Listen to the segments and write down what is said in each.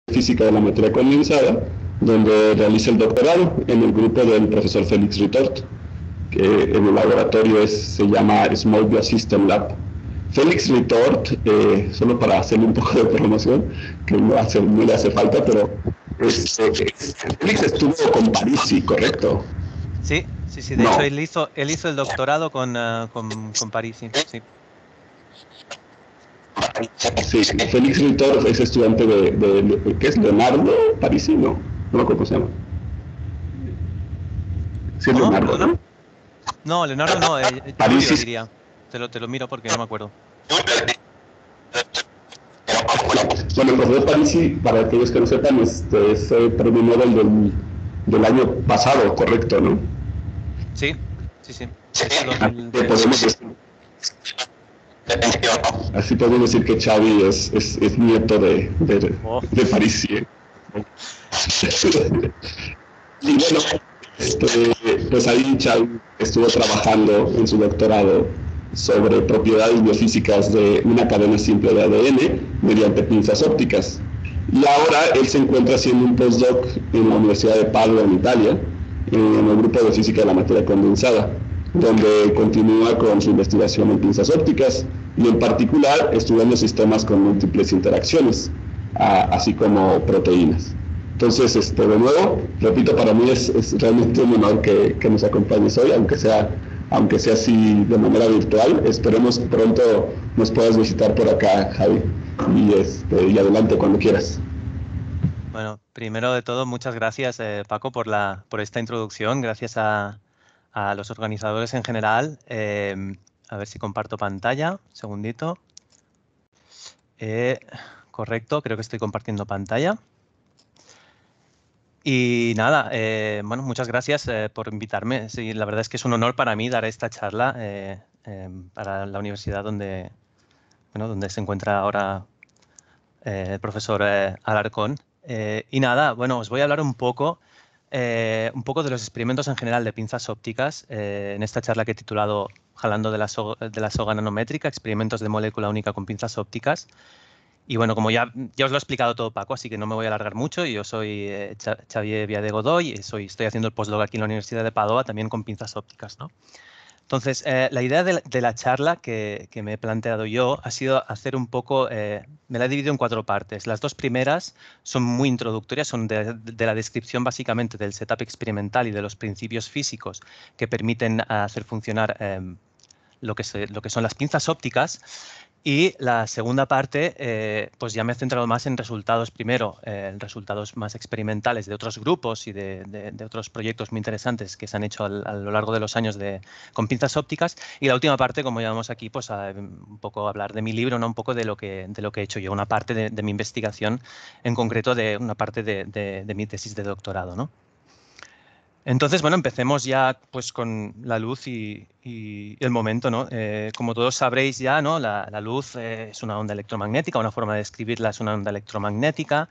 Física de la Materia Condensada, donde realiza el doctorado en el grupo del profesor Félix Ritort, que en el laboratorio se llama Small Biosystem Lab. Félix Ritort, solo para hacerle un poco de promoción, que no le hace falta, pero Félix estuvo con Parisi, ¿correcto? Sí, de hecho él hizo el doctorado con Parisi, sí. Sí, Félix Ritort es estudiante de ¿qué es? Leonardo Parisi, no me acuerdo cómo se llama. Sí, ¿Cómo? Leonardo, ¿Perdona? ¿no? No, Leonardo no, Julio diría. Te lo miro porque no me acuerdo. Bueno, el profesor Parisi, para aquellos que no sepan, es premio Nobel del año pasado, correcto, ¿no? Sí. Así podemos decir que Xavi es nieto de Parisi. Y bueno, pues ahí Xavi estuvo trabajando en su doctorado sobre propiedades biofísicas de una cadena simple de ADN mediante pinzas ópticas. Y ahora él se encuentra haciendo un postdoc en la Universidad de Padua, en Italia, en el grupo de física de la materia condensada, donde continúa con su investigación en pinzas ópticas y en particular estudiando sistemas con múltiples interacciones, así como proteínas. Entonces, de nuevo, repito, para mí es realmente un honor que nos acompañes hoy, aunque sea así de manera virtual. Esperemos que pronto nos puedas visitar por acá, Javi, y adelante cuando quieras. Bueno, primero de todo, muchas gracias, Paco, por esta introducción. Gracias a los organizadores en general. A ver si comparto pantalla. Un segundito. Correcto, creo que estoy compartiendo pantalla. Y nada, bueno, muchas gracias por invitarme. Sí, la verdad es que es un honor para mí dar esta charla para la universidad donde se encuentra ahora el profesor Alarcón. Y nada, bueno, os voy a hablar un poco de los experimentos en general de pinzas ópticas en esta charla que he titulado Jalando de la soga nanométrica, experimentos de molécula única con pinzas ópticas. Y bueno, como ya os lo he explicado todo, Paco, así que no me voy a alargar mucho. Yo soy Xavier Viade Godoy, estoy haciendo el postdoc aquí en la Universidad de Padua, también con pinzas ópticas, ¿no? Entonces, la idea de la charla que me he planteado yo ha sido hacer un poco, me la he dividido en 4 partes. Las 2 primeras son muy introductorias, son de la descripción básicamente del setup experimental y de los principios físicos que permiten hacer funcionar lo que son las pinzas ópticas. Y la segunda parte, pues ya me he centrado más en resultados, primero, resultados más experimentales de otros grupos y de otros proyectos muy interesantes que se han hecho a lo largo de los años con pinzas ópticas. Y la última parte, como llamamos aquí, pues un poco hablar de mi libro, ¿no? Un poco de lo que he hecho yo, una parte de mi investigación, en concreto de una parte de mi tesis de doctorado, ¿no? Entonces, bueno, empecemos ya pues con la luz y el momento, ¿no? Como todos sabréis ya, ¿no? La luz es una onda electromagnética, una forma de describirla es una onda electromagnética.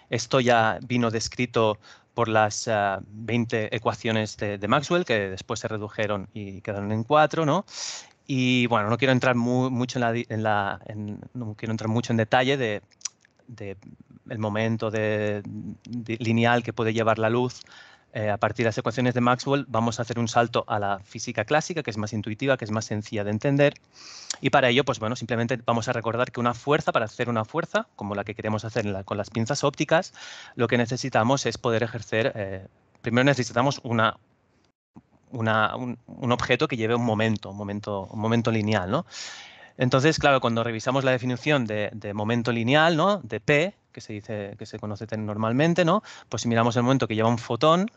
Esto ya vino descrito por las 20 ecuaciones de Maxwell, que después se redujeron y quedaron en 4, ¿no? Y bueno, no quiero entrar mucho no quiero entrar mucho en detalle de el momento lineal que puede llevar la luz. A partir de las ecuaciones de Maxwell vamos a hacer un salto a la física clásica, que es más intuitiva, que es más sencilla de entender. Y para ello, pues bueno, simplemente vamos a recordar que para hacer una fuerza, como la que queremos hacer con las pinzas ópticas, lo que necesitamos es poder ejercer, primero necesitamos un objeto que lleve un momento lineal, ¿no? Entonces, claro, cuando revisamos la definición de momento lineal, ¿no? De P, que se conoce normalmente, ¿no? Pues si miramos el momento que lleva un fotón,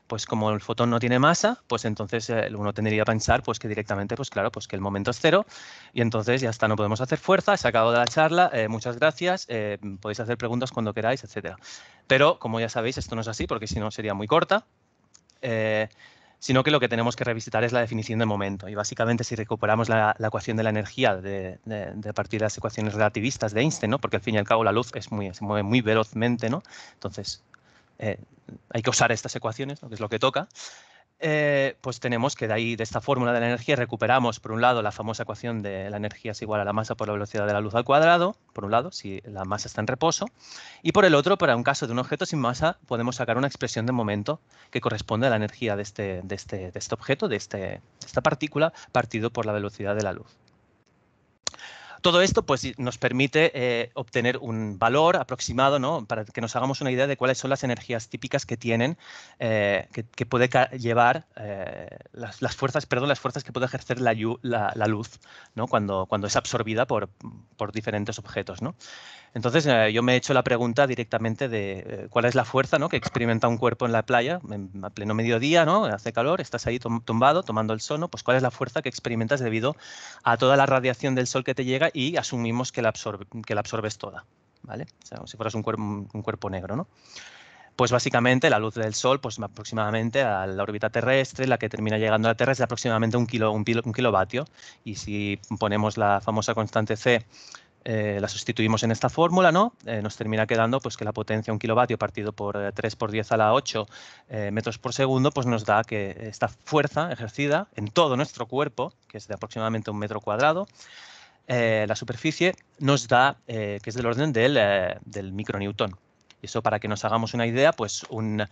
pues como el fotón no tiene masa, pues entonces uno tendría que pensar pues que directamente, pues claro, pues que el momento es 0 y entonces ya está, no podemos hacer fuerza, se ha acabado la charla, muchas gracias, podéis hacer preguntas cuando queráis, etcétera. Pero, como ya sabéis, esto no es así porque si no sería muy corta. Sino que lo que tenemos que revisitar es la definición de momento. Y básicamente si recuperamos la ecuación de la energía de partir de las ecuaciones relativistas de Einstein, ¿no? Porque al fin y al cabo la luz se mueve muy velozmente, ¿no? Entonces hay que usar estas ecuaciones, ¿no? Que es lo que toca. pues tenemos que de esta fórmula de la energía recuperamos, por un lado, la famosa ecuación de la energía es igual a la masa por la velocidad de la luz al cuadrado, por un lado, si la masa está en reposo, y por el otro, para un caso de un objeto sin masa, podemos sacar una expresión de momento que corresponde a la energía de este objeto, de esta partícula, partido por la velocidad de la luz. Todo esto pues, nos permite obtener un valor aproximado, ¿no? Para que nos hagamos una idea de cuáles son las energías típicas que tienen, que puede llevar las fuerzas que puede ejercer la luz, ¿no? Cuando es absorbida por diferentes objetos, ¿no? Entonces, yo me he hecho la pregunta directamente de cuál es la fuerza, ¿no? Que experimenta un cuerpo en la playa a pleno mediodía, ¿no? Hace calor, estás ahí tumbado, tomando el sol, ¿no? Pues cuál es la fuerza que experimentas debido a toda la radiación del sol que te llega y asumimos que la absorbes toda, ¿vale? O sea, como si fueras un cuerpo negro, ¿no? Pues básicamente la luz del sol, pues aproximadamente a la órbita terrestre, la que termina llegando a la Tierra es de aproximadamente un kilovatio. Y si ponemos la famosa constante C, la sustituimos en esta fórmula, ¿no? Nos termina quedando pues, que la potencia 1 kilovatio partido por 3 por 10 a la 8 metros por segundo, pues nos da que esta fuerza ejercida en todo nuestro cuerpo, que es de aproximadamente 1 metro cuadrado, la superficie nos da que es del orden del micronewton. Y eso, para que nos hagamos una idea, pues un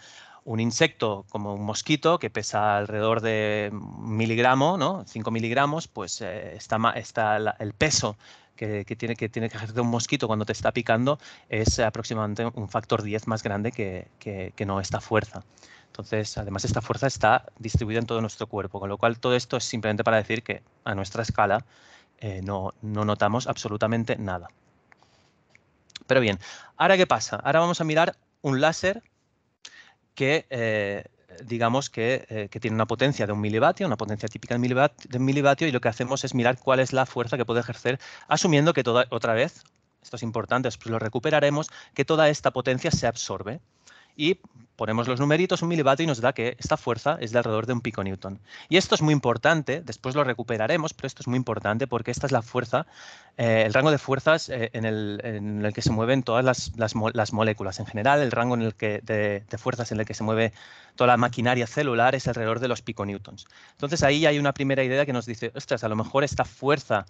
insecto como un mosquito que pesa alrededor de 1 miligramo, ¿no? 5 miligramos, pues el peso que tiene que ejercer un mosquito cuando te está picando es aproximadamente un factor 10 más grande que no esta fuerza. Entonces, además, esta fuerza está distribuida en todo nuestro cuerpo, con lo cual todo esto es simplemente para decir que a nuestra escala no notamos absolutamente nada. Pero bien, ¿ahora qué pasa? Ahora vamos a mirar un láser que digamos que tiene una potencia de 1 milivatio, una potencia típica de 1 milivatio, y lo que hacemos es mirar cuál es la fuerza que puede ejercer, asumiendo que otra vez, esto es importante, después lo recuperaremos, que toda esta potencia se absorbe. Y ponemos los numeritos, 1 milivatio, y nos da que esta fuerza es de alrededor de 1 piconewton. Y esto es muy importante, después lo recuperaremos, pero esto es muy importante porque esta es la fuerza, el rango de fuerzas en el que se mueven todas las moléculas. En general, el rango de fuerzas en el que se mueve toda la maquinaria celular es alrededor de los piconewtons. Entonces, ahí hay una primera idea que nos dice, ostras, a lo mejor esta fuerza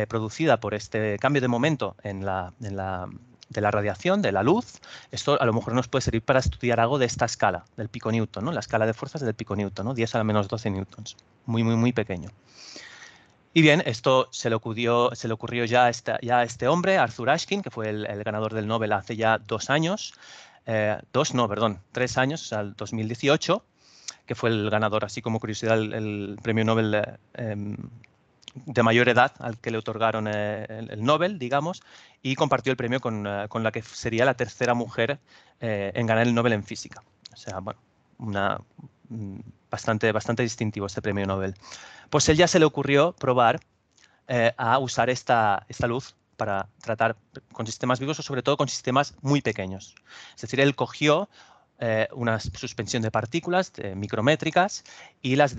producida por este cambio de momento de la radiación, de la luz, esto a lo mejor nos puede servir para estudiar algo de esta escala, del piconewton, ¿no? La escala de fuerzas del piconewton, ¿no? 10 a la menos 12 newtons, muy pequeño. Y bien, esto se le ocurrió ya a este hombre, Arthur Ashkin, que fue el ganador del Nobel hace ya 2 años, 3 años, o sea, el 2018, que fue el ganador, así como curiosidad, el premio Nobel de mayor edad al que le otorgaron el Nobel, digamos, y compartió el premio con la que sería la tercera mujer en ganar el Nobel en física. O sea, bueno, bastante distintivo este premio Nobel. Pues él ya se le ocurrió probar a usar esta luz para tratar con sistemas vivos o sobre todo con sistemas muy pequeños. Es decir, él cogió una suspensión de partículas micrométricas y las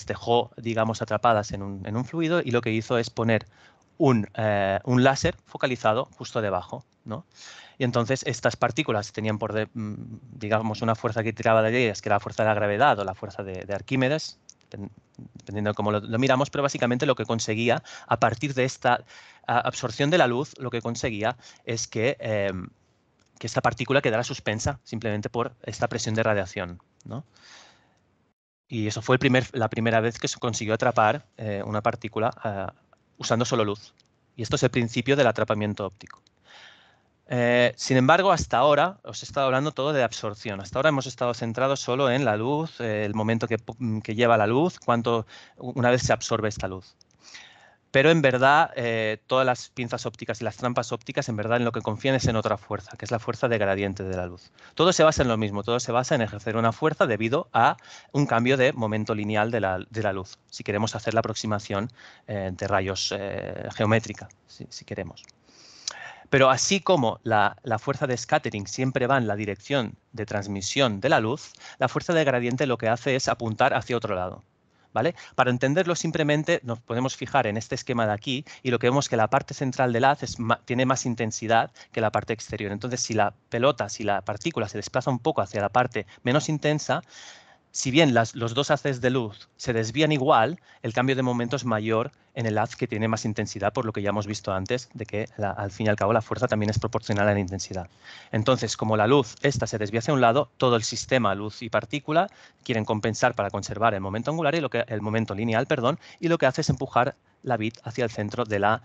dejó, digamos, atrapadas en un fluido, y lo que hizo es poner un láser focalizado justo debajo, ¿no? Y entonces estas partículas tenían digamos, una fuerza que tiraba de ellas, que era la fuerza de la gravedad o la fuerza de Arquímedes, dependiendo de cómo lo miramos, pero básicamente lo que conseguía, a partir de esta absorción de la luz, lo que conseguía es que esta partícula quedara suspensa simplemente por esta presión de radiación, ¿no? Y eso fue la primera vez que se consiguió atrapar una partícula usando solo luz. Y esto es el principio del atrapamiento óptico. Sin embargo, hasta ahora os he estado hablando todo de absorción. Hasta ahora hemos estado centrados solo en la luz, el momento que lleva la luz, una vez se absorbe esta luz. Pero en verdad, todas las pinzas ópticas y las trampas ópticas, en verdad, en lo que confían es en otra fuerza, que es la fuerza de gradiente de la luz. Todo se basa en lo mismo, todo se basa en ejercer una fuerza debido a un cambio de momento lineal de la luz, si queremos hacer la aproximación de rayos geométrica, si queremos. Pero así como la fuerza de scattering siempre va en la dirección de transmisión de la luz, la fuerza de gradiente lo que hace es apuntar hacia otro lado. ¿Vale? Para entenderlo, simplemente nos podemos fijar en este esquema de aquí y lo que vemos que la parte central del haz tiene más intensidad que la parte exterior. Entonces, si la partícula se desplaza un poco hacia la parte menos intensa, si bien los dos haces de luz se desvían igual, el cambio de momento es mayor en el haz que tiene más intensidad, por lo que ya hemos visto antes, de que al fin y al cabo la fuerza también es proporcional a la intensidad. Entonces, como la luz esta se desvía hacia un lado, todo el sistema luz y partícula quieren compensar para conservar el momento angular y el momento lineal, perdón, y lo que hace es empujar la bit hacia el centro digamos,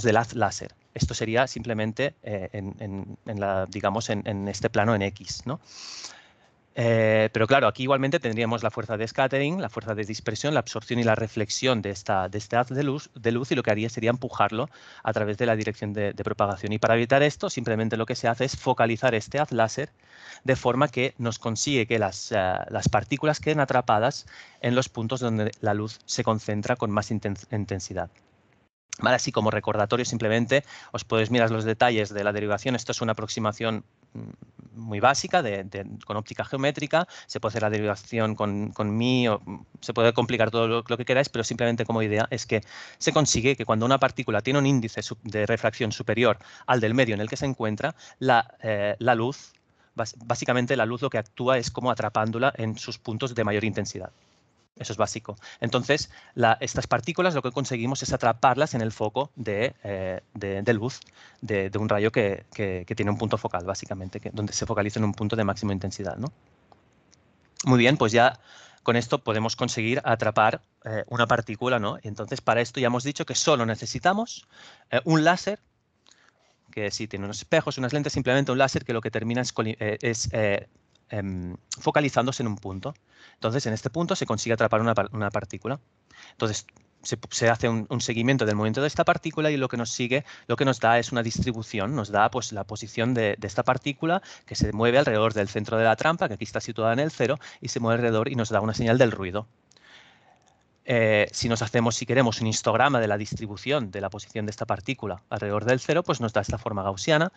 del haz láser. Esto sería simplemente digamos, en este plano en X, ¿no? Pero claro, aquí igualmente tendríamos la fuerza de scattering, la fuerza de dispersión, la absorción y la reflexión de este haz de luz, y lo que haría sería empujarlo a través de la dirección de propagación. Y para evitar esto, simplemente lo que se hace es focalizar este haz láser de forma que nos consigue que las partículas queden atrapadas en los puntos donde la luz se concentra con más intensidad. Vale, así como recordatorio, simplemente os podéis mirar los detalles de la derivación. Esto es una aproximación muy básica con óptica geométrica. Se puede hacer la derivación con μ, o se puede complicar todo lo que queráis, pero simplemente como idea es que se consigue que cuando una partícula tiene un índice de refracción superior al del medio en el que se encuentra, la luz, básicamente la luz lo que actúa es como atrapándola en sus puntos de mayor intensidad. Eso es básico. Entonces, estas partículas lo que conseguimos es atraparlas en el foco de luz de un rayo que tiene un punto focal, básicamente, donde se focaliza en un punto de máxima intensidad, ¿no? Muy bien, pues ya con esto podemos conseguir atrapar una partícula, ¿no? Entonces, para esto ya hemos dicho que solo necesitamos un láser, que sí tiene unos espejos, unas lentes, simplemente un láser que lo que termina es focalizándose en un punto. Entonces, en este punto se consigue atrapar una partícula. Entonces, se hace un seguimiento del movimiento de esta partícula y lo que nos da es una distribución, nos da pues la posición de esta partícula que se mueve alrededor del centro de la trampa, que aquí está situada en el 0, y se mueve alrededor y nos da una señal del ruido. Si queremos un histograma de la distribución de la posición de esta partícula alrededor del 0, pues nos da esta forma gaussiana.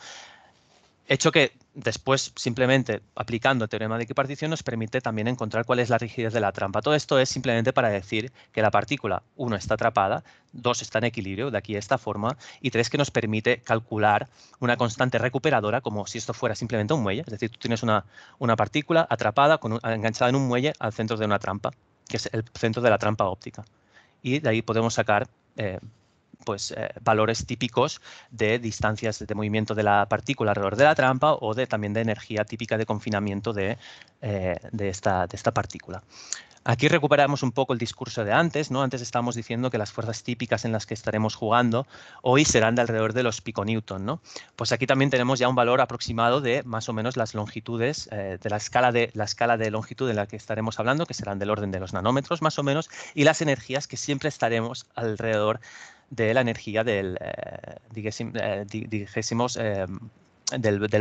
Hecho que después, simplemente aplicando el teorema de equipartición, nos permite también encontrar cuál es la rigidez de la trampa. Todo esto es simplemente para decir que la partícula, 1, está atrapada, 2, está en equilibrio, de aquí esta forma, y 3, que nos permite calcular una constante recuperadora como si esto fuera simplemente un muelle. Es decir, tú tienes una partícula atrapada, enganchada en un muelle al centro de una trampa, que es el centro de la trampa óptica. Y de ahí podemos sacar valores típicos de distancias de movimiento de la partícula alrededor de la trampa o también de energía típica de confinamiento de esta partícula. Aquí recuperamos un poco el discurso de antes, ¿no? Antes estábamos diciendo que las fuerzas típicas en las que estaremos jugando hoy serán de alrededor de los piconewton, ¿no? Pues aquí también tenemos ya un valor aproximado de más o menos las longitudes de la escala de longitud en la que estaremos hablando, que serán del orden de los nanómetros más o menos, y las energías que siempre estaremos alrededor de la energía del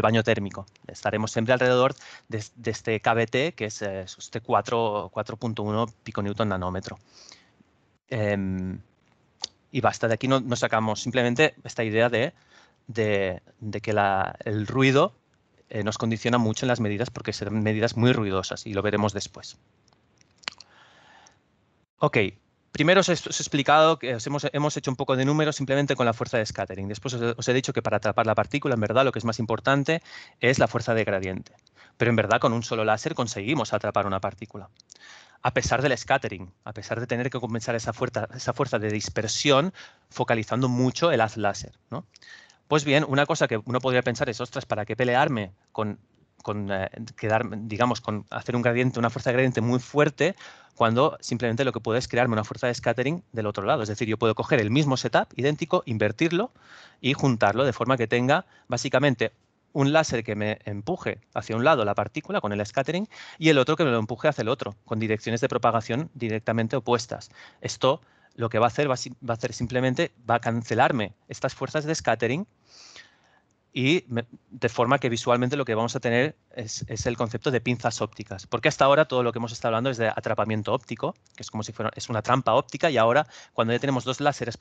baño térmico. Estaremos siempre alrededor de este KBT, que es este 4.1 piconewton nanómetro. Y basta, de aquí nos sacamos simplemente esta idea de que el ruido nos condiciona mucho en las medidas porque serán medidas muy ruidosas y lo veremos después. Ok. Primero os he explicado que hemos hecho un poco de números simplemente con la fuerza de scattering. Después os he dicho que para atrapar la partícula, en verdad, lo que es más importante es la fuerza de gradiente. Pero en verdad, con un solo láser conseguimos atrapar una partícula. A pesar del scattering, a pesar de tener que compensar esa fuerza de dispersión focalizando mucho el haz láser, ¿no? Pues bien, una cosa que uno podría pensar es, ostras, ¿para qué pelearme con hacer un gradiente, una fuerza de gradiente muy fuerte, cuando simplemente lo que puedo es crearme una fuerza de scattering del otro lado? Es decir, yo puedo coger el mismo setup idéntico, invertirlo y juntarlo de forma que tenga básicamente un láser que me empuje hacia un lado la partícula con el scattering y el otro que me lo empuje hacia el otro, con direcciones de propagación directamente opuestas. Esto lo que va a hacer simplemente va a cancelarme estas fuerzas de scattering y de forma que visualmente lo que vamos a tener es el concepto de pinzas ópticas. Porque hasta ahora todo lo que hemos estado hablando es de atrapamiento óptico, que es como si fuera una trampa óptica, y ahora cuando ya tenemos dos láseres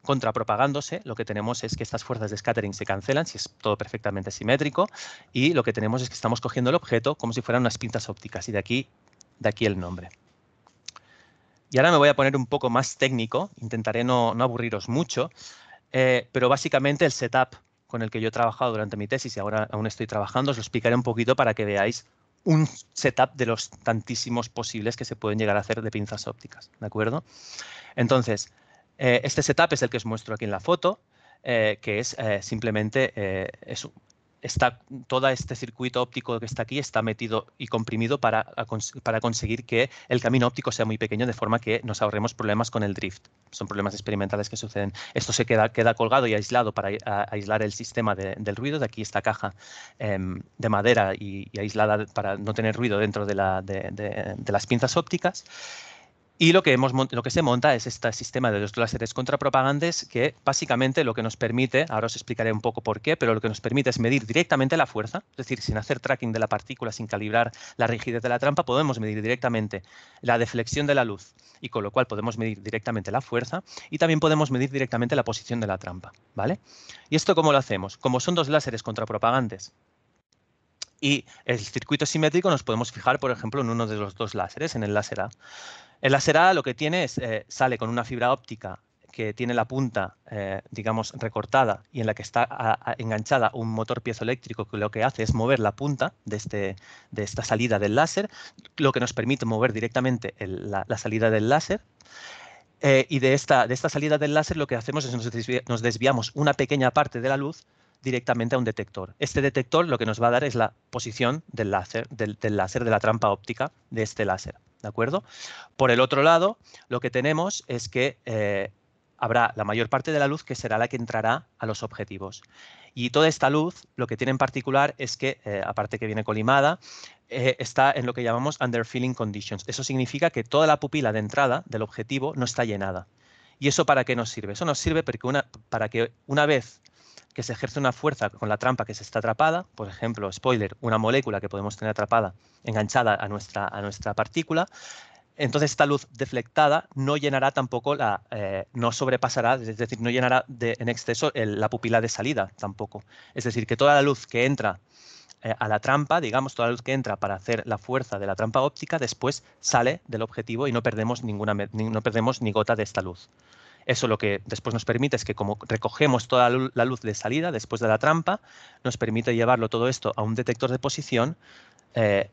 contrapropagándose, lo que tenemos es que estas fuerzas de scattering se cancelan, si es todo perfectamente simétrico, y lo que tenemos es que estamos cogiendo el objeto como si fueran unas pinzas ópticas, y de aquí el nombre. Y ahora me voy a poner un poco más técnico, intentaré no aburriros mucho, pero básicamente el setup con el que yo he trabajado durante mi tesis y ahora aún estoy trabajando, os lo explicaré un poquito para que veáis un setup de los tantísimos posibles que se pueden llegar a hacer de pinzas ópticas, ¿de acuerdo? Entonces, este setup es el que os muestro aquí en la foto, que es simplemente todo este circuito óptico que está aquí está metido y comprimido para conseguir que el camino óptico sea muy pequeño, de forma que nos ahorremos problemas con el drift. Son problemas experimentales que suceden. Esto se queda colgado y aislado para aislar el sistema del ruido. De aquí esta caja de madera y aislada para no tener ruido dentro de las pinzas ópticas. Y lo que se monta es este sistema de dos láseres contrapropagantes que básicamente lo que nos permite, ahora os explicaré un poco por qué, pero lo que nos permite es medir directamente la fuerza, es decir, sin hacer tracking de la partícula, sin calibrar la rigidez de la trampa, podemos medir directamente la deflexión de la luz y con lo cual podemos medir directamente la fuerza y también podemos medir directamente la posición de la trampa, ¿vale? ¿Y esto cómo lo hacemos? Como son dos láseres contrapropagantes y el circuito simétrico, nos podemos fijar, por ejemplo, en uno de los dos láseres, en el láser A. El láser A lo que tiene es, sale con una fibra óptica que tiene la punta, digamos, recortada y en la que está enganchada un motor piezoeléctrico que lo que hace es mover la punta de esta salida del láser, lo que nos permite mover directamente la salida del láser. Y de esta salida del láser lo que hacemos es nos desviamos una pequeña parte de la luz directamente a un detector. Este detector lo que nos va a dar es la posición del láser, de la trampa óptica de este láser. ¿De acuerdo? Por el otro lado, lo que tenemos es que habrá la mayor parte de la luz que será la que entrará a los objetivos. Y toda esta luz, lo que tiene en particular es que, aparte que viene colimada, está en lo que llamamos underfilling conditions. Eso significa que toda la pupila de entrada del objetivo no está llenada. ¿Y eso para qué nos sirve? Eso nos sirve para que una vez que se ejerce una fuerza con la trampa que se está atrapada, por ejemplo, spoiler, una molécula que podemos tener atrapada, enganchada a nuestra partícula, entonces esta luz deflectada no llenará tampoco no sobrepasará, es decir, no llenará en exceso la pupila de salida tampoco. Es decir, que toda la luz que entra a la trampa, digamos, toda la luz que entra para hacer la fuerza de la trampa óptica, después sale del objetivo y no perdemos ni gota de esta luz. Eso lo que después nos permite es que como recogemos toda la luz de salida después de la trampa, nos permite llevarlo todo esto a un detector de posición de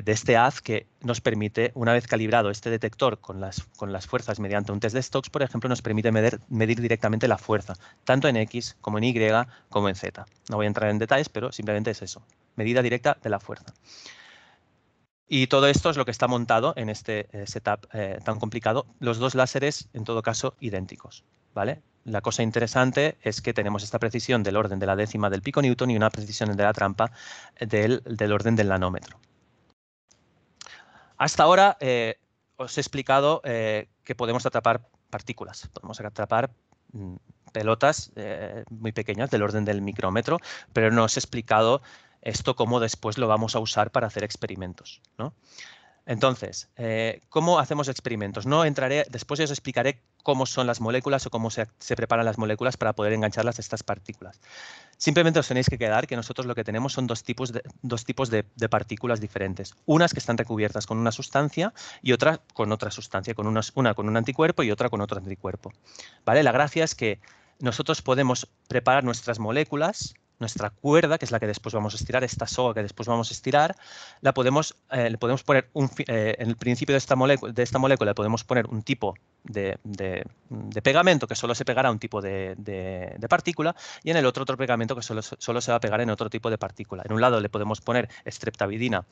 este haz que nos permite, una vez calibrado este detector con las fuerzas mediante un test de Stokes, por ejemplo, nos permite medir directamente la fuerza, tanto en X como en Y como en Z. No voy a entrar en detalles, pero simplemente es eso, medida directa de la fuerza. Y todo esto es lo que está montado en este setup tan complicado. Los dos láseres, en todo caso, idénticos, ¿vale? La cosa interesante es que tenemos esta precisión del orden de la décima del piconewton y una precisión de la trampa del orden del nanómetro. Hasta ahora os he explicado que podemos atrapar partículas. Podemos atrapar pelotas muy pequeñas del orden del micrómetro, pero no os he explicado esto cómo después lo vamos a usar para hacer experimentos, ¿no? Entonces, ¿cómo hacemos experimentos? No entraré, después os explicaré cómo son las moléculas o cómo se preparan las moléculas para poder engancharlas a estas partículas. Simplemente os tenéis que quedar que nosotros lo que tenemos son dos tipos de partículas diferentes. Unas que están recubiertas con una sustancia y otra con otra sustancia, una con un anticuerpo y otra con otro anticuerpo, ¿vale? La gracia es que nosotros podemos preparar nuestras moléculas, nuestra cuerda, que es la que después vamos a estirar, esta soga que después vamos a estirar, le podemos poner en el principio de esta molécula le podemos poner un tipo de pegamento que solo se pegará a un tipo de partícula y en el otro pegamento que solo se va a pegar en otro tipo de partícula. En un lado le podemos poner streptavidina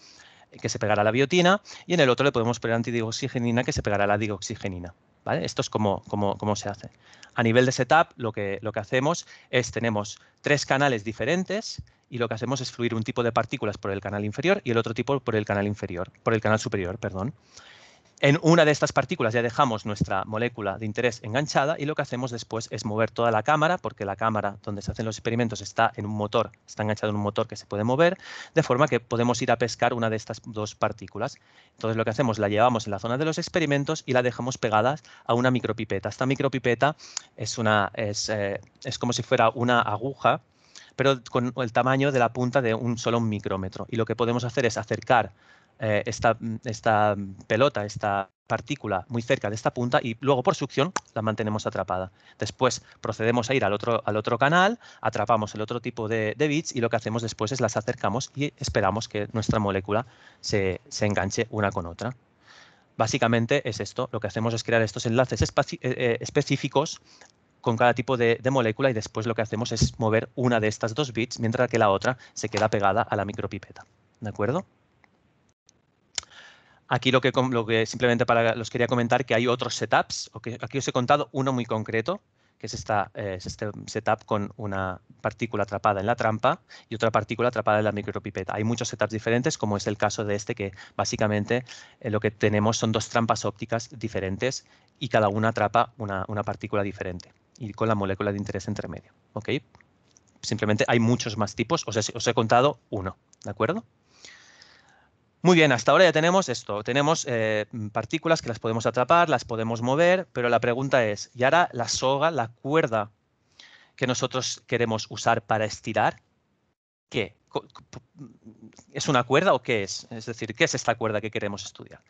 que se pegará a la biotina y en el otro le podemos poner antidioxigenina que se pegará a la digoxigenina, ¿vale? Esto es como se hace. A nivel de setup, lo que hacemos es tenemos 3 canales diferentes y lo que hacemos es fluir un tipo de partículas por el canal inferior y el otro tipo por el canal superior, perdón. En una de estas partículas ya dejamos nuestra molécula de interés enganchada y lo que hacemos después es mover toda la cámara, porque la cámara donde se hacen los experimentos está enganchada en un motor que se puede mover, de forma que podemos ir a pescar una de estas dos partículas. Entonces lo que hacemos, la llevamos en la zona de los experimentos y la dejamos pegadas a una micropipeta. Esta micropipeta es como si fuera una aguja, pero con el tamaño de la punta de solo un micrómetro. Y lo que podemos hacer es acercar esta pelota, esta partícula muy cerca de esta punta y luego por succión la mantenemos atrapada. Después procedemos a ir al otro canal, atrapamos el otro tipo de bits y lo que hacemos después es las acercamos y esperamos que nuestra molécula se enganche una con otra. Básicamente es esto, lo que hacemos es crear estos enlaces específicos con cada tipo de molécula y después lo que hacemos es mover una de estas 2 bits mientras que la otra se queda pegada a la micropipeta. ¿De acuerdo? Aquí lo que simplemente los quería comentar que hay otros setups. Aquí os he contado uno muy concreto, que es este setup con una partícula atrapada en la trampa y otra partícula atrapada en la micropipeta. Hay muchos setups diferentes, como es el caso de este, que básicamente lo que tenemos son 2 trampas ópticas diferentes y cada una atrapa una partícula diferente y con la molécula de interés entre medio. ¿Ok? Simplemente hay muchos más tipos, os he contado uno, ¿de acuerdo? Muy bien, hasta ahora ya tenemos esto. Tenemos partículas que las podemos atrapar, las podemos mover, pero la pregunta es, ¿y ahora la soga, la cuerda que nosotros queremos usar para estirar, qué? ¿Es una cuerda o qué es? Es decir, ¿qué es esta cuerda que queremos estudiar?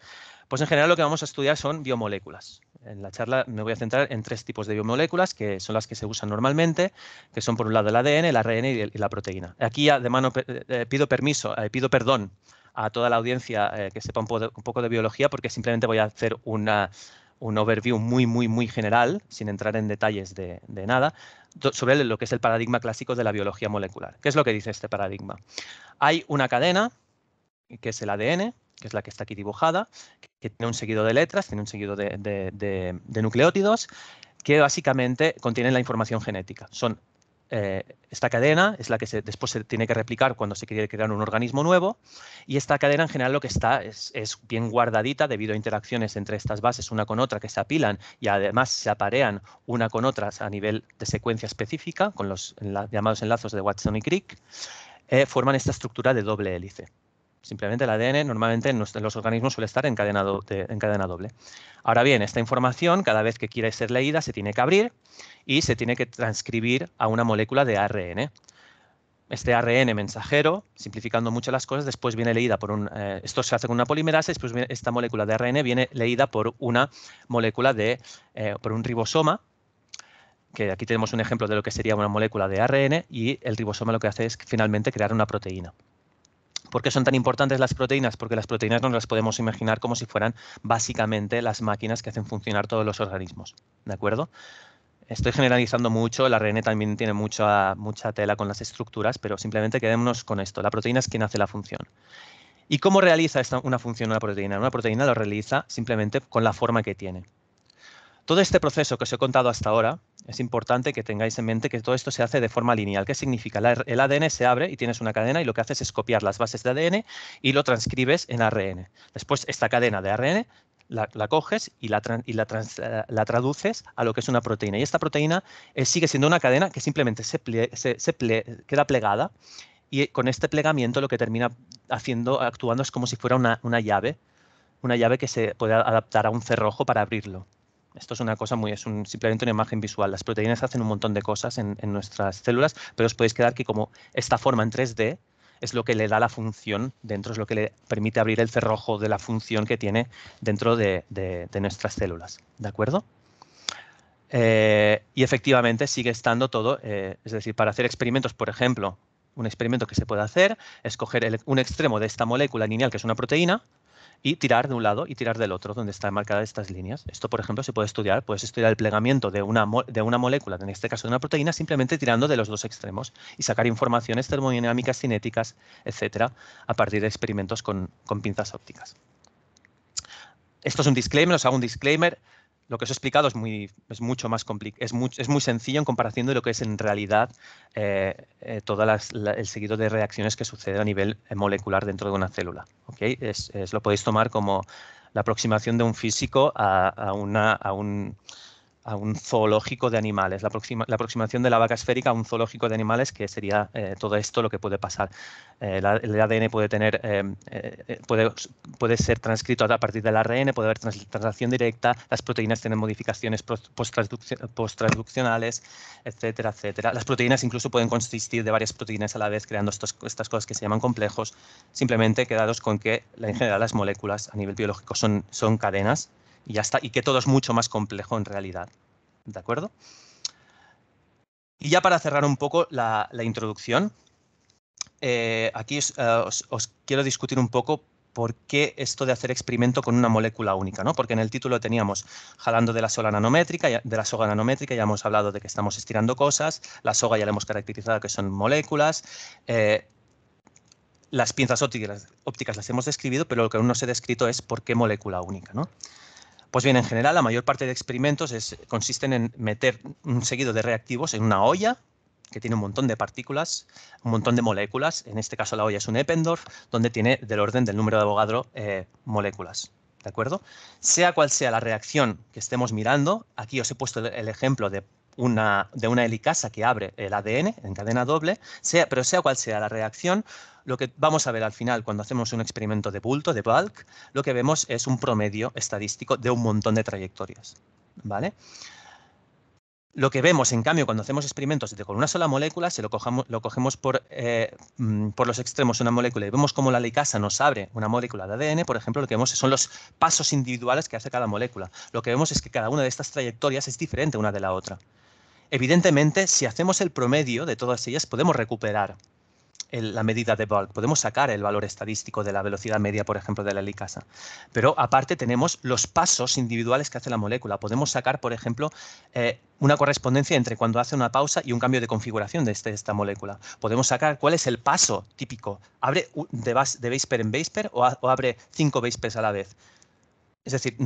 Pues en general lo que vamos a estudiar son biomoléculas. En la charla me voy a centrar en 3 tipos de biomoléculas, que son las que se usan normalmente, que son por un lado el ADN, el ARN y la proteína. Aquí ya de mano pido perdón a toda la audiencia que sepa un poco de biología, porque simplemente voy a hacer un overview muy general, sin entrar en detalles de nada, sobre lo que es el paradigma clásico de la biología molecular. ¿Qué es lo que dice este paradigma? Hay una cadena, que es el ADN, que es la que está aquí dibujada, que tiene un seguido de letras, tiene un seguido de nucleótidos, que básicamente contienen la información genética. Esta cadena es la que después se tiene que replicar cuando se quiere crear un organismo nuevo, y esta cadena en general lo que está es bien guardadita debido a interacciones entre estas bases una con otra que se apilan y además se aparean una con otras a nivel de secuencia específica, con los llamados enlazos de Watson y Crick, forman esta estructura de doble hélice. Simplemente el ADN normalmente en los organismos suele estar en cadena doble. Ahora bien, esta información, cada vez que quiere ser leída, se tiene que abrir y se tiene que transcribir a una molécula de ARN. Este ARN mensajero, simplificando mucho las cosas, después viene leída por esto se hace con una polimerasa, después esta molécula de ARN viene leída por una molécula por un ribosoma, que aquí tenemos un ejemplo de lo que sería una molécula de ARN, y el ribosoma lo que hace es finalmente crear una proteína. ¿Por qué son tan importantes las proteínas? Porque las proteínas nos las podemos imaginar como si fueran básicamente las máquinas que hacen funcionar todos los organismos. ¿De acuerdo? Estoy generalizando mucho, el ARN también tiene mucha tela con las estructuras, pero simplemente quedémonos con esto. La proteína es quien hace la función. ¿Y cómo realiza una función una proteína? Una proteína lo realiza simplemente con la forma que tiene. Todo este proceso que os he contado hasta ahora, es importante que tengáis en mente que todo esto se hace de forma lineal. ¿Qué significa? El ADN se abre y tienes una cadena y lo que haces es copiar las bases de ADN y lo transcribes en ARN. Después, esta cadena de ARN la coges y la traduces a lo que es una proteína. Y esta proteína sigue siendo una cadena que simplemente queda plegada, y con este plegamiento lo que termina actuando es como si fuera una llave que se puede adaptar a un cerrojo para abrirlo. Esto es una cosa simplemente una imagen visual. Las proteínas hacen un montón de cosas en nuestras células, pero os podéis quedar que como esta forma en 3D es lo que le da la función dentro, es lo que le permite abrir el cerrojo de la función que tiene dentro de nuestras células. ¿De acuerdo? Y efectivamente sigue estando todo, es decir, para hacer experimentos, por ejemplo, un experimento que se puede hacer es coger un extremo de esta molécula lineal, que es una proteína, y tirar de un lado y tirar del otro, donde están marcadas estas líneas. Esto, por ejemplo, se puede estudiar. Puedes estudiar el plegamiento de una molécula, en este caso de una proteína, simplemente tirando de los 2 extremos y sacar informaciones termodinámicas, cinéticas, etcétera, a partir de experimentos con pinzas ópticas. Esto es un disclaimer, os hago un disclaimer. Lo que os he explicado es mucho más complicado, es muy sencillo en comparación de lo que es en realidad todo el seguido de reacciones que sucede a nivel molecular dentro de una célula. ¿Okay? Lo podéis tomar como la aproximación de un físico a un zoológico de animales, la aproximación de la vaca esférica a un zoológico de animales, que sería todo esto lo que puede pasar. El ADN puede ser transcrito a partir del ARN, puede haber translación directa, las proteínas tienen modificaciones posttransduccionales, etcétera, etcétera. Las proteínas incluso pueden consistir de varias proteínas a la vez, creando estas cosas que se llaman complejos. Simplemente quedaros con que en general las moléculas a nivel biológico son cadenas y ya está, y que todo es mucho más complejo en realidad. ¿De acuerdo? Y ya para cerrar un poco la introducción, aquí os quiero discutir un poco por qué esto de hacer experimento con una molécula única, ¿no? Porque en el título teníamos jalando de la soga nanométrica, ya hemos hablado de que estamos estirando cosas, la soga ya la hemos caracterizado que son moléculas, las pinzas ópticas las hemos descrito, pero lo que aún no se ha descrito es por qué molécula única, ¿no? Pues bien, en general, la mayor parte de experimentos consisten en meter un seguido de reactivos en una olla que tiene un montón de partículas, un montón de moléculas. En este caso, la olla es un Eppendorf, donde tiene del orden del número de Avogadro moléculas. ¿De acuerdo? Sea cual sea la reacción que estemos mirando, aquí os he puesto el ejemplo de una helicasa que abre el ADN en cadena doble, pero sea cual sea la reacción, lo que vamos a ver al final cuando hacemos un experimento de bulto, de bulk, lo que vemos es un promedio estadístico de un montón de trayectorias. ¿Vale? Lo que vemos, en cambio, cuando hacemos experimentos con una sola molécula, si lo cogemos por los extremos de una molécula y vemos cómo la helicasa nos abre una molécula de ADN, por ejemplo, lo que vemos son los pasos individuales que hace cada molécula. Lo que vemos es que cada una de estas trayectorias es diferente una de la otra. Evidentemente, si hacemos el promedio de todas ellas, podemos recuperar la medida de bulk, podemos sacar el valor estadístico de la velocidad media, por ejemplo, de la helicasa. Pero aparte tenemos los pasos individuales que hace la molécula. Podemos sacar, por ejemplo, una correspondencia entre cuando hace una pausa y un cambio de configuración de esta molécula. Podemos sacar cuál es el paso típico. ¿Abre de base pair en base pair o abre 5 base pairs a la vez? Es decir,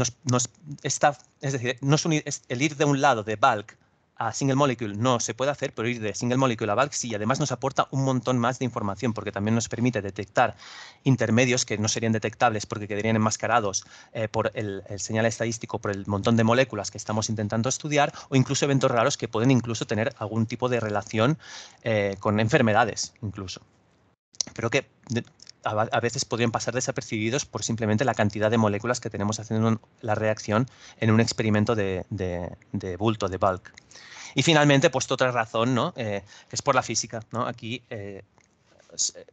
el ir de un lado de bulk a single molecule no se puede hacer, pero ir de single molecule a bulk sí. Además nos aporta un montón más de información porque también nos permite detectar intermedios que no serían detectables porque quedarían enmascarados por el señal estadístico, por el montón de moléculas que estamos intentando estudiar, o incluso eventos raros que pueden incluso tener algún tipo de relación con enfermedades incluso. Pero que a veces podrían pasar desapercibidos por simplemente la cantidad de moléculas que tenemos haciendo la reacción en un experimento de bulto, de bulk. Y finalmente, pues otra razón, ¿no? Que es por la física, ¿no? Aquí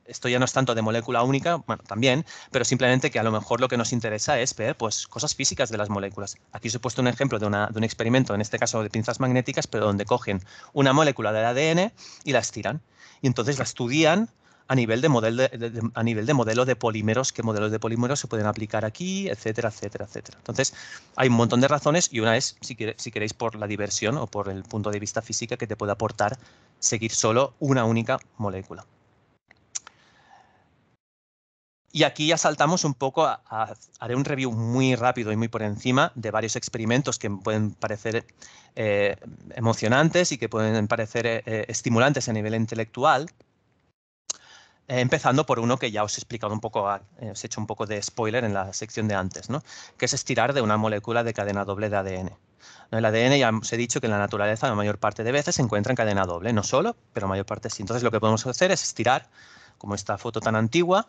esto ya no es tanto de molécula única, bueno, también, pero simplemente que a lo mejor lo que nos interesa es ver pues, cosas físicas de las moléculas. Aquí os he puesto un ejemplo de un experimento, en este caso de pinzas magnéticas, pero donde cogen una molécula del ADN y la estiran. Y entonces la estudian a nivel de modelo de polímeros, qué modelos de polímeros se pueden aplicar aquí, etcétera, etcétera, etcétera. Entonces, hay un montón de razones y una es, si queréis, por la diversión o por el punto de vista física que te puede aportar seguir solo una única molécula. Y aquí ya saltamos un poco haré un review muy rápido y muy por encima de varios experimentos que pueden parecer emocionantes y que pueden parecer estimulantes a nivel intelectual. Empezando por uno que ya os he explicado un poco, os he hecho un poco de spoiler en la sección de antes, ¿no? Que es estirar de una molécula de cadena doble de ADN. El ADN ya os he dicho que en la naturaleza la mayor parte de veces se encuentra en cadena doble, no solo, pero la mayor parte sí. Entonces lo que podemos hacer es estirar, como esta foto tan antigua,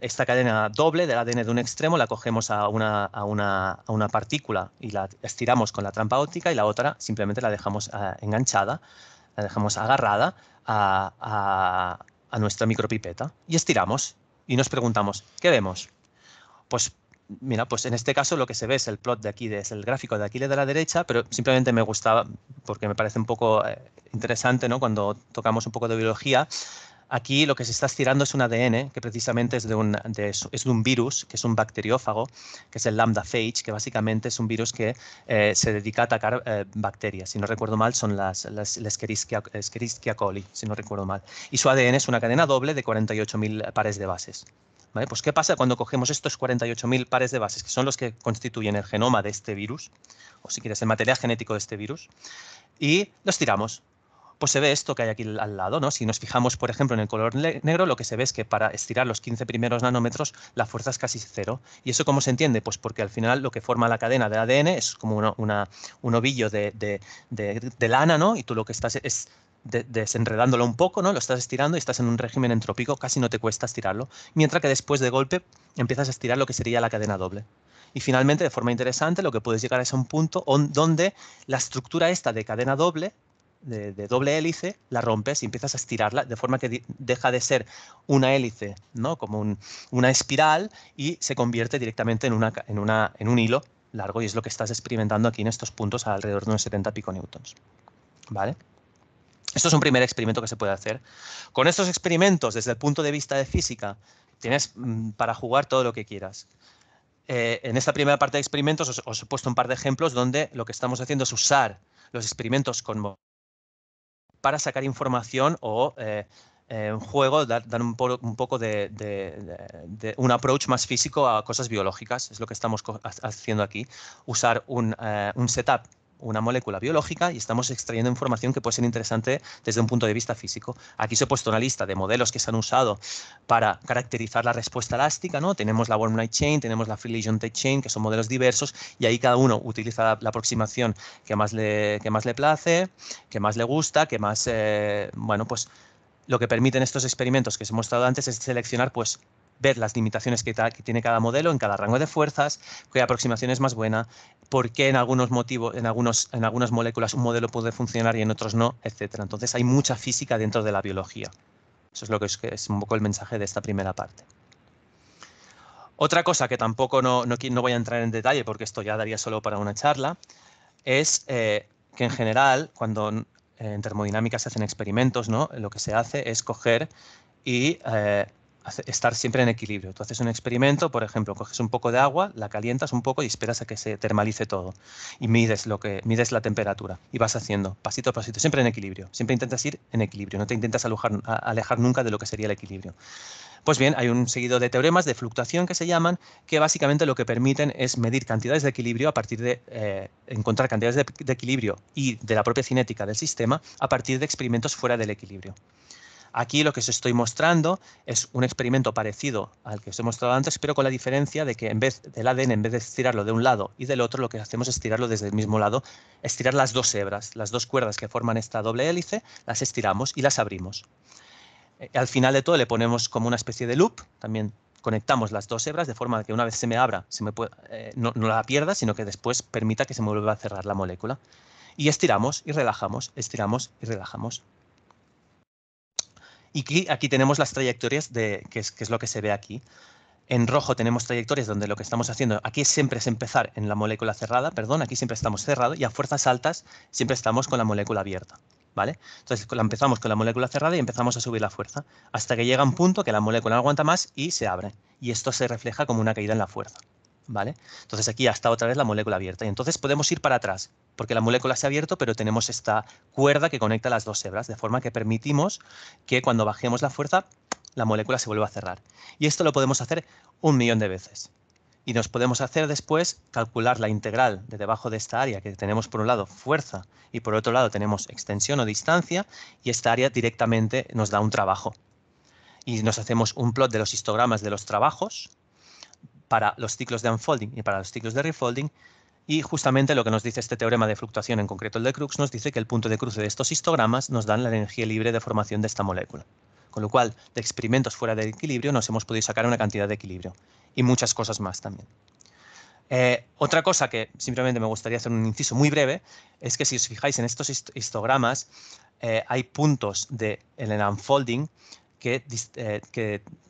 esta cadena doble del ADN de un extremo, la cogemos a una partícula y la estiramos con la trampa óptica y la otra simplemente la dejamos enganchada, la dejamos agarrada a nuestra micropipeta y estiramos y nos preguntamos, ¿qué vemos? Pues mira, pues en este caso lo que se ve es el plot de aquí, es el gráfico de aquí de la derecha, pero simplemente me gustaba porque me parece un poco interesante, ¿no? Cuando tocamos un poco de biología. Aquí lo que se está estirando es un ADN que precisamente es de un virus, que es un bacteriófago, que es el lambda phage, que básicamente es un virus que se dedica a atacar bacterias. Si no recuerdo mal, son las Escherichia coli, si no recuerdo mal. Y su ADN es una cadena doble de 48.000 pares de bases. ¿Vale? Pues, ¿qué pasa cuando cogemos estos 48.000 pares de bases, que son los que constituyen el genoma de este virus, o si quieres, el material genético de este virus, y los tiramos? Pues se ve esto que hay aquí al lado, ¿no? Si nos fijamos, por ejemplo, en el color negro, lo que se ve es que para estirar los 15 primeros nanómetros la fuerza es casi cero. ¿Y eso cómo se entiende? Pues porque al final lo que forma la cadena de ADN es como un ovillo de lana, ¿no? Y tú lo que estás es desenredándolo un poco, ¿no? Lo estás estirando y estás en un régimen entrópico, casi no te cuesta estirarlo. Mientras que después de golpe empiezas a estirar lo que sería la cadena doble. Y finalmente, de forma interesante, lo que puedes llegar es a un punto donde la estructura esta de cadena doble de doble hélice, la rompes y empiezas a estirarla de forma que deja de ser una hélice, ¿no? Como una espiral, y se convierte directamente en un hilo largo, y es lo que estás experimentando aquí en estos puntos alrededor de unos 70 piconewtons. ¿Vale? Esto es un primer experimento que se puede hacer. Con estos experimentos, desde el punto de vista de física, tienes para jugar todo lo que quieras. En esta primera parte de experimentos os he puesto un par de ejemplos donde lo que estamos haciendo es usar los experimentos para sacar información o un juego, dar un poco de un approach más físico a cosas biológicas. Es lo que estamos haciendo aquí. Usar un setup, una molécula biológica, y estamos extrayendo información que puede ser interesante desde un punto de vista físico. Aquí os he puesto una lista de modelos que se han usado para caracterizar la respuesta elástica, ¿no? Tenemos la Warm Light Chain, tenemos la Free Lesion Tight Chain, que son modelos diversos, y ahí cada uno utiliza la aproximación que más le place, que más le gusta, que más, bueno, pues lo que permiten estos experimentos que os he mostrado antes es seleccionar, pues, ver las limitaciones que tiene cada modelo en cada rango de fuerzas, qué aproximación es más buena, por qué en algunas moléculas un modelo puede funcionar y en otros no, etcétera. Entonces hay mucha física dentro de la biología. Eso es lo que es un poco el mensaje de esta primera parte. Otra cosa que tampoco no voy a entrar en detalle, porque esto ya daría solo para una charla, es que en general, cuando en termodinámica se hacen experimentos, ¿no? Lo que se hace es coger y estar siempre en equilibrio. Tú haces un experimento, por ejemplo, coges un poco de agua, la calientas un poco y esperas a que se termalice todo. Y mides la temperatura y vas haciendo pasito a pasito, siempre en equilibrio. Siempre intentas ir en equilibrio, no te intentas alejar nunca de lo que sería el equilibrio. Pues bien, hay un seguido de teoremas de fluctuación que se llaman, que básicamente lo que permiten es medir cantidades de equilibrio a partir de encontrar cantidades de equilibrio y de la propia cinética del sistema a partir de experimentos fuera del equilibrio. Aquí lo que os estoy mostrando es un experimento parecido al que os he mostrado antes, pero con la diferencia de que en vez del ADN, en vez de estirarlo de un lado y del otro, lo que hacemos es estirarlo desde el mismo lado, estirar las dos hebras, las dos cuerdas que forman esta doble hélice, las estiramos y las abrimos. Al final de todo le ponemos como una especie de loop, también conectamos las dos hebras de forma que una vez se me abra no la pierda, sino que después permita que se me vuelva a cerrar la molécula. Y estiramos y relajamos, estiramos y relajamos. Y aquí tenemos las trayectorias que es lo que se ve aquí. En rojo tenemos trayectorias donde lo que estamos haciendo aquí siempre es empezar en la molécula cerrada, aquí siempre estamos cerrados, y a fuerzas altas siempre estamos con la molécula abierta. ¿Vale? Entonces empezamos con la molécula cerrada y empezamos a subir la fuerza hasta que llega un punto que la molécula no aguanta más y se abre. Y esto se refleja como una caída en la fuerza. ¿Vale? Entonces aquí ya está otra vez la molécula abierta. Y entonces podemos ir para atrás, porque la molécula se ha abierto, pero tenemos esta cuerda que conecta las dos hebras, de forma que permitimos que cuando bajemos la fuerza, la molécula se vuelva a cerrar. Y esto lo podemos hacer 1.000.000 de veces. Y nos podemos hacer después calcular la integral de debajo de esta área, que tenemos por un lado fuerza y por otro lado tenemos extensión o distancia, y esta área directamente nos da un trabajo. Y nos hacemos un plot de los histogramas de los trabajos para los ciclos de unfolding y para los ciclos de refolding, y justamente lo que nos dice este teorema de fluctuación, en concreto el de Crookes, nos dice que el punto de cruce de estos histogramas nos dan la energía libre de formación de esta molécula. Con lo cual, de experimentos fuera del equilibrio nos hemos podido sacar una cantidad de equilibrio y muchas cosas más también. Otra cosa que simplemente me gustaría hacer un inciso muy breve es que si os fijáis en estos histogramas hay puntos en el unfolding que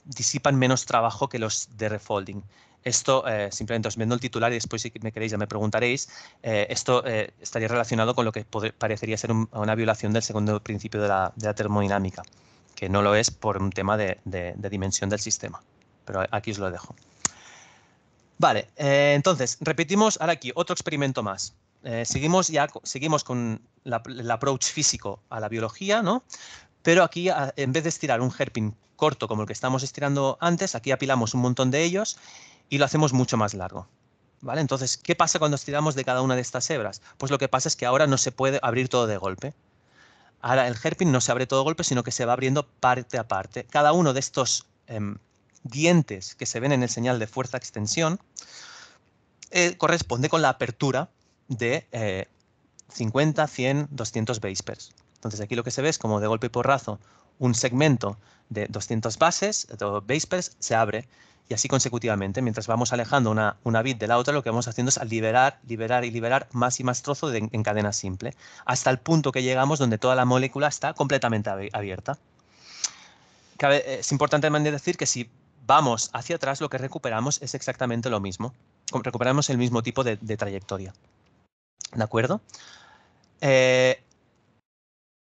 disipan menos trabajo que los de refolding. Esto, simplemente os vendo el titular y después si me queréis ya me preguntaréis, esto estaría relacionado con lo que parecería ser una violación del segundo principio de la termodinámica, que no lo es por un tema de dimensión del sistema. Pero aquí os lo dejo. Vale, entonces, repetimos ahora aquí otro experimento más. Seguimos con el approach físico a la biología, ¿no? Pero aquí, en vez de estirar un hairpin corto como el que estamos estirando antes, aquí apilamos un montón de ellos y lo hacemos mucho más largo. ¿Vale? Entonces, ¿qué pasa cuando estiramos de cada una de estas hebras? Pues lo que pasa es que ahora no se puede abrir todo de golpe. Ahora el hairpin no se abre todo de golpe, sino que se va abriendo parte a parte. Cada uno de estos dientes que se ven en el señal de fuerza-extensión corresponde con la apertura de 50, 100, 200 base pairs. Entonces aquí lo que se ve es como de golpe y porrazo un segmento de 200 bases, de base pairs, se abre y así consecutivamente. Mientras vamos alejando una bit de la otra, lo que vamos haciendo es liberar y liberar más y más trozos en cadena simple, hasta el punto que llegamos donde toda la molécula está completamente abierta. Es importante también decir que si vamos hacia atrás, lo que recuperamos es exactamente lo mismo. Recuperamos el mismo tipo de trayectoria. ¿De acuerdo?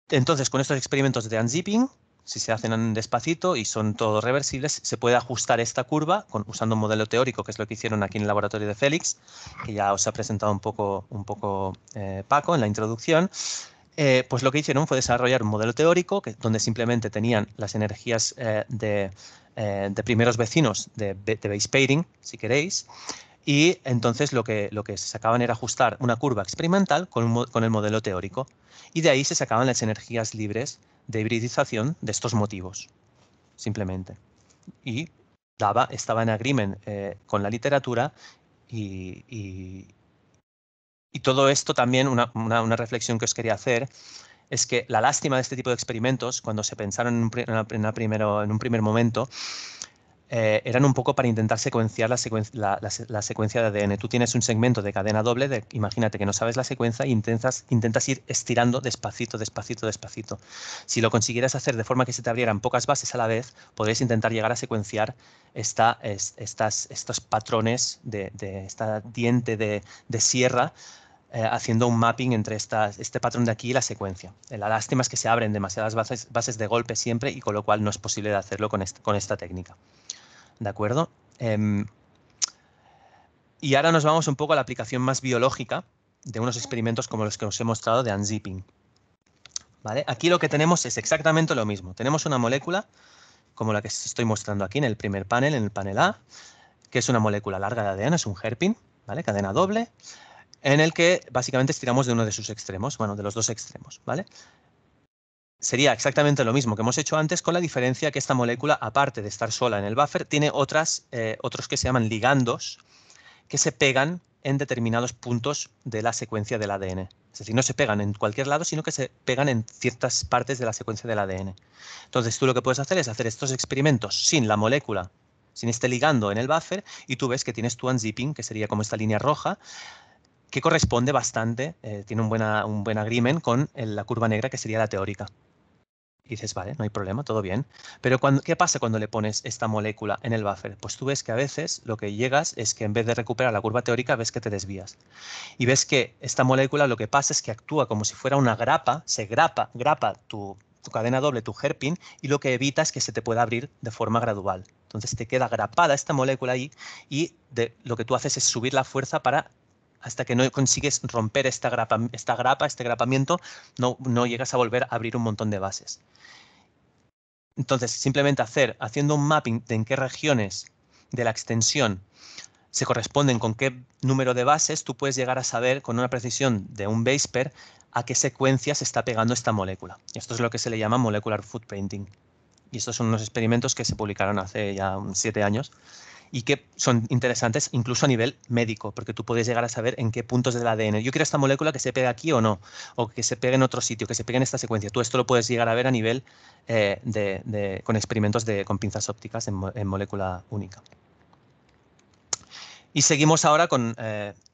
Entonces, con estos experimentos de unzipping, si se hacen despacito y son todos reversibles, se puede ajustar esta curva usando un modelo teórico, que es lo que hicieron aquí en el laboratorio de Félix, que ya os ha presentado un poco Paco en la introducción. Pues lo que hicieron fue desarrollar un modelo teórico donde simplemente tenían las energías de primeros vecinos de base pairing, si queréis, y entonces lo que se sacaban era ajustar una curva experimental con el modelo teórico, y de ahí se sacaban las energías libres de hibridización de estos motivos, simplemente. Y estaba en agreement con la literatura y todo esto también, una reflexión que os quería hacer, es que la lástima de este tipo de experimentos, cuando se pensaron en un primer momento, eran un poco para intentar secuenciar la secuencia de ADN. Tú tienes un segmento de cadena doble, imagínate que no sabes la secuencia e intentas ir estirando despacito, despacito, despacito. Si lo consiguieras hacer de forma que se te abrieran pocas bases a la vez, podrías intentar llegar a secuenciar estos patrones de esta diente de sierra, haciendo un mapping entre este patrón de aquí y la secuencia. La lástima es que se abren demasiadas bases de golpe siempre, y con lo cual no es posible de hacerlo con esta técnica. ¿De acuerdo? Y ahora nos vamos un poco a la aplicación más biológica de unos experimentos como los que os he mostrado de unzipping. ¿Vale? Aquí lo que tenemos es exactamente lo mismo. Tenemos una molécula como la que os estoy mostrando aquí en el primer panel, en el panel A, que es una molécula larga de ADN, es un hairpin, ¿vale? Cadena doble, en el que básicamente estiramos de uno de sus extremos, bueno, de los dos extremos, ¿vale? Sería exactamente lo mismo que hemos hecho antes, con la diferencia que esta molécula, aparte de estar sola en el buffer, tiene otros que se llaman ligandos, que se pegan en determinados puntos de la secuencia del ADN. Es decir, no se pegan en cualquier lado, sino que se pegan en ciertas partes de la secuencia del ADN. Entonces, tú lo que puedes hacer es hacer estos experimentos sin la molécula, sin este ligando en el buffer, y tú ves que tienes tu unzipping, que sería como esta línea roja, que corresponde bastante, tiene un buen agreement con la curva negra, que sería la teórica. Y dices, vale, no hay problema, todo bien. Pero ¿qué pasa cuando le pones esta molécula en el buffer? Pues tú ves que a veces lo que llegas es que en vez de recuperar la curva teórica, ves que te desvías. Y ves que esta molécula lo que pasa es que actúa como si fuera una grapa, se grapa tu cadena doble, tu hairpin, y lo que evita es que se te pueda abrir de forma gradual. Entonces te queda grapada esta molécula ahí, y lo que tú haces es subir la fuerza hasta que no consigues romper este grapamiento, no llegas a volver a abrir un montón de bases. Entonces, simplemente haciendo un mapping de en qué regiones de la extensión se corresponden con qué número de bases, tú puedes llegar a saber con una precisión de un base pair a qué secuencia se está pegando esta molécula. Esto es lo que se le llama molecular footprinting. Y estos son unos experimentos que se publicaron hace ya 7 años y que son interesantes incluso a nivel médico, porque tú puedes llegar a saber en qué puntos del ADN. Yo quiero esta molécula que se pegue aquí o no, o que se pegue en otro sitio, que se pegue en esta secuencia. Tú esto lo puedes llegar a ver a nivel con experimentos con pinzas ópticas en molécula única. Y seguimos ahora con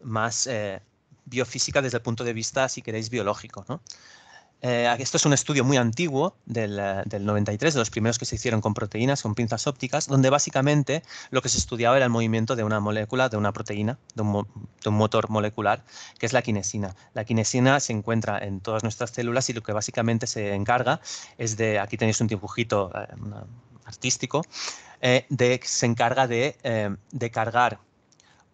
más biofísica desde el punto de vista, si queréis, biológico, ¿no? Esto es un estudio muy antiguo del 93, de los primeros que se hicieron con proteínas, con pinzas ópticas, donde básicamente lo que se estudiaba era el movimiento de una molécula, de una proteína, de un motor molecular, que es la quinesina. La quinesina se encuentra en todas nuestras células y lo que básicamente se encarga es aquí tenéis un dibujito artístico, se encarga de cargar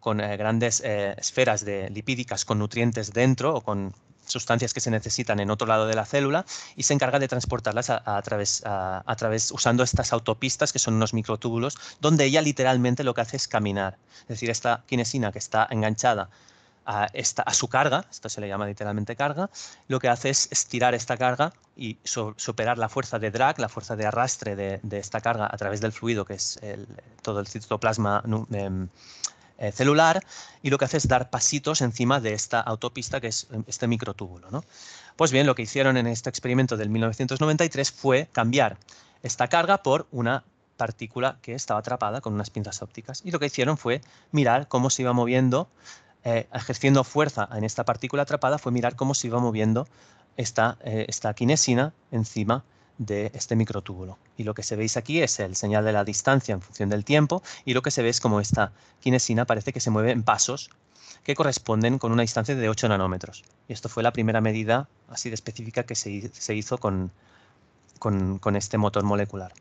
con grandes esferas lipídicas con nutrientes dentro o con sustancias que se necesitan en otro lado de la célula, y se encarga de transportarlas a través usando estas autopistas, que son unos microtúbulos, donde ella literalmente lo que hace es caminar. Es decir, esta quinesina que está enganchada a su carga, esto se le llama literalmente carga, lo que hace es estirar esta carga y superar la fuerza de drag, la fuerza de arrastre de esta carga a través del fluido, que es todo el citoplasma celular, y lo que hace es dar pasitos encima de esta autopista, que es este microtúbulo, ¿no? Pues bien, lo que hicieron en este experimento del 1993 fue cambiar esta carga por una partícula que estaba atrapada con unas pinzas ópticas. Y lo que hicieron fue mirar cómo se iba moviendo, ejerciendo fuerza en esta partícula atrapada, fue mirar cómo se iba moviendo esta quinesina encima de este microtúbulo. Y lo que se veis aquí es el señal de la distancia en función del tiempo, y lo que se ve es como esta quinesina parece que se mueve en pasos que corresponden con una distancia de 8 nanómetros. Y esto fue la primera medida así de específica que se hizo con este motor molecular.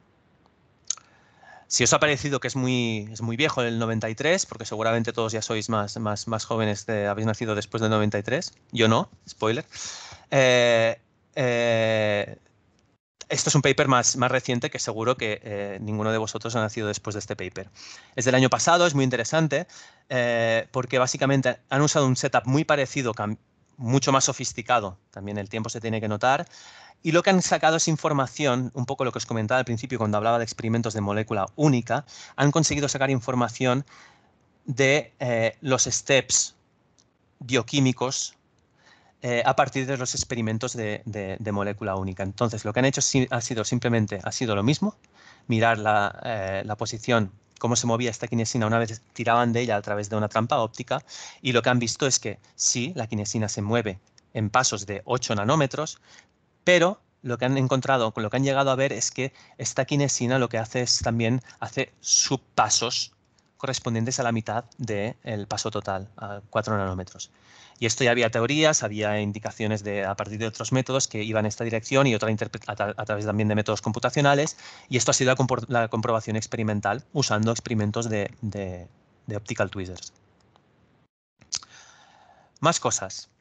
Si os ha parecido que es muy viejo el 93, porque seguramente todos ya sois más jóvenes, habéis nacido después del 93, yo no, spoiler. Esto es un paper más reciente que seguro que ninguno de vosotros ha nacido después de este paper. Es del año pasado, es muy interesante, porque básicamente han usado un setup muy parecido, mucho más sofisticado, también el tiempo se tiene que notar, y lo que han sacado es información, un poco lo que os comentaba al principio cuando hablaba de experimentos de molécula única, han conseguido sacar información de los steps bioquímicos a partir de los experimentos de molécula única. Entonces, lo que han hecho ha sido lo mismo, mirar la posición, cómo se movía esta quinesina una vez tiraban de ella a través de una trampa óptica, y lo que han visto es que sí, la quinesina se mueve en pasos de 8 nanómetros, pero lo que han encontrado, con lo que han llegado a ver es que esta quinesina lo que hace es también hace subpasos correspondientes a la mitad del paso total, a 4 nanómetros. Y esto ya había teorías, había indicaciones a partir de otros métodos que iban en esta dirección y otra a través también de métodos computacionales, y esto ha sido la comprobación experimental usando experimentos de optical tweezers. Más cosas.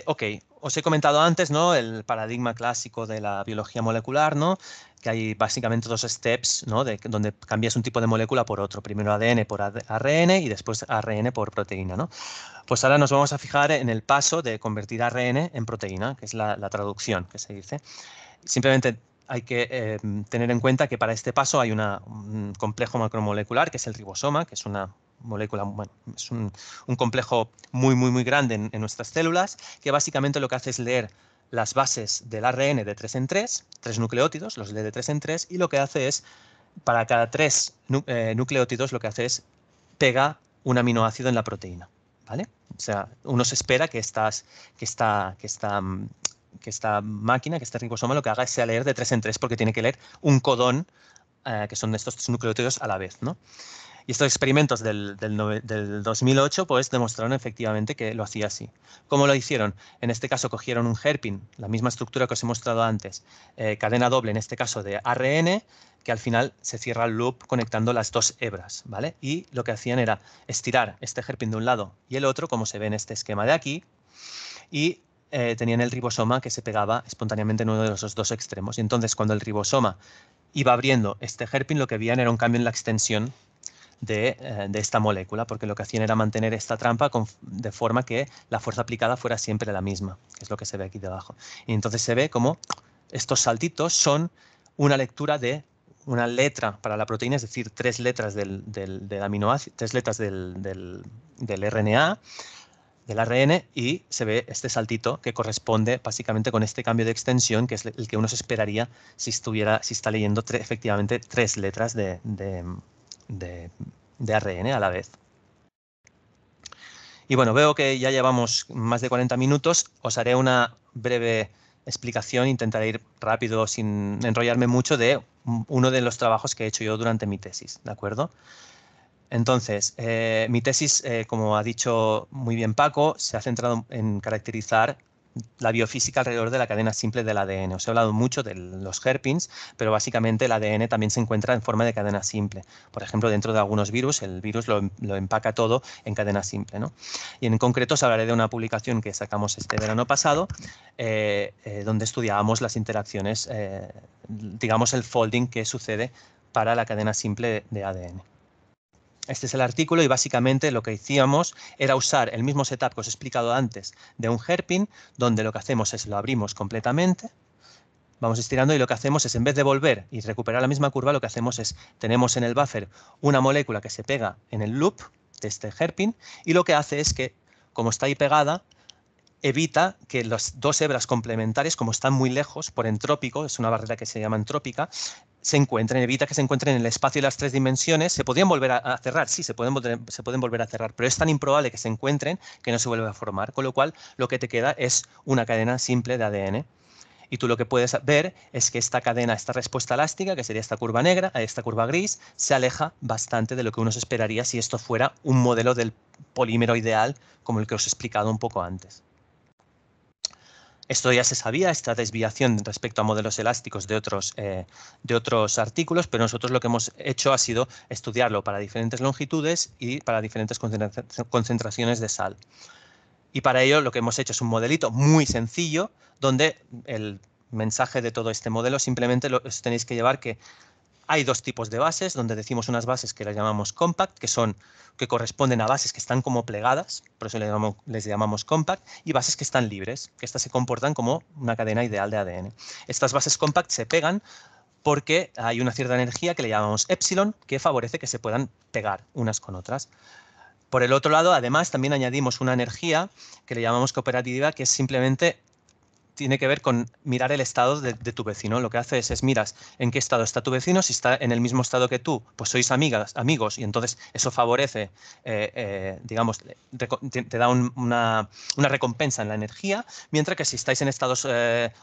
Ok, os he comentado antes, ¿no?, el paradigma clásico de la biología molecular, ¿no?, que hay básicamente dos steps, ¿no?, donde cambias un tipo de molécula por otro. Primero ADN por ARN y después ARN por proteína, ¿no? Pues ahora nos vamos a fijar en el paso de convertir ARN en proteína, que es la traducción que se dice. Simplemente hay que tener en cuenta que para este paso hay un complejo macromolecular, que es el ribosoma, que es una molécula, bueno, es un complejo muy grande en nuestras células, que básicamente lo que hace es leer las bases del ARN de 3 en 3, 3 nucleótidos, los lee de 3 en 3, y lo que hace es, para cada 3 nucleótidos, lo que hace es pega un aminoácido en la proteína, ¿vale? O sea, uno se espera que esta máquina, que este ribosoma, lo que haga sea leer de 3 en 3, porque tiene que leer un codón, que son estos 3 nucleótidos a la vez, ¿no? Y estos experimentos del 2008 pues demostraron efectivamente que lo hacía así. ¿Cómo lo hicieron? En este caso cogieron un hairpin, la misma estructura que os he mostrado antes, cadena doble, en este caso de ARN, que al final se cierra el loop conectando las dos hebras, ¿vale? Y lo que hacían era estirar este hairpin de un lado y el otro, como se ve en este esquema de aquí, y tenían el ribosoma que se pegaba espontáneamente en uno de esos dos extremos. Y entonces, cuando el ribosoma iba abriendo este hairpin, lo que veían era un cambio en la extensión de esta molécula, porque lo que hacían era mantener esta trampa de forma que la fuerza aplicada fuera siempre la misma, que es lo que se ve aquí debajo. Y entonces se ve como estos saltitos son una lectura de una letra para la proteína, es decir, 3 letras del aminoácido, 3 letras del RNA, del ARN, y se ve este saltito que corresponde básicamente con este cambio de extensión, que es el que uno se esperaría si está leyendo efectivamente 3 letras de ARN a la vez. Y bueno, veo que ya llevamos más de 40 minutos. Os haré una breve explicación, intentaré ir rápido sin enrollarme mucho, de uno de los trabajos que he hecho yo durante mi tesis, ¿de acuerdo? Entonces, mi tesis, como ha dicho muy bien Paco, se ha centrado en caracterizar la biofísica alrededor de la cadena simple del ADN. Os he hablado mucho de los hairpins, pero básicamente el ADN también se encuentra en forma de cadena simple. Por ejemplo, dentro de algunos virus, el virus lo empaca todo en cadena simple, ¿no? Y en concreto os hablaré de una publicación que sacamos este verano pasado, donde estudiábamos las interacciones, digamos el folding que sucede para la cadena simple de ADN. Este es el artículo y básicamente lo que hacíamos era usar el mismo setup que os he explicado antes de un hairpin, donde lo que hacemos es lo abrimos completamente, vamos estirando y lo que hacemos es, en vez de volver y recuperar la misma curva, lo que hacemos es, tenemos en el buffer una molécula que se pega en el loop de este hairpin y lo que hace es que, como está ahí pegada, evita que las dos hebras complementarias, como están muy lejos por entrópico, es una barrera que se llama entrópica, se encuentren, evita que se encuentren en el espacio de las tres dimensiones. ¿Se podrían volver a cerrar? Sí, se pueden volver a cerrar, pero es tan improbable que se encuentren que no se vuelve a formar, con lo cual lo que te queda es una cadena simple de ADN. Y tú lo que puedes ver es que esta cadena, esta respuesta elástica, que sería esta curva negra, esta curva gris, se aleja bastante de lo que uno se esperaría si esto fuera un modelo del polímero ideal, como el que os he explicado un poco antes. Esto ya se sabía, esta desviación respecto a modelos elásticos de otros artículos, pero nosotros lo que hemos hecho ha sido estudiarlo para diferentes longitudes y para diferentes concentraciones de sal. Y para ello lo que hemos hecho es un modelito muy sencillo, donde el mensaje de todo este modelo simplemente os tenéis que llevar que hay dos tipos de bases, donde decimos unas bases que las llamamos compact, que corresponden a bases que están como plegadas, por eso les llamamos compact, y bases que están libres, que estas se comportan como una cadena ideal de ADN. Estas bases compact se pegan porque hay una cierta energía que le llamamos epsilon, que favorece que se puedan pegar unas con otras. Por el otro lado, además, también añadimos una energía que le llamamos cooperativa, que es simplemente tiene que ver con mirar el estado de tu vecino. Lo que haces es miras en qué estado está tu vecino. Si está en el mismo estado que tú, pues sois amigos, y entonces eso favorece, digamos, te da una recompensa en la energía, mientras que si estáis en estados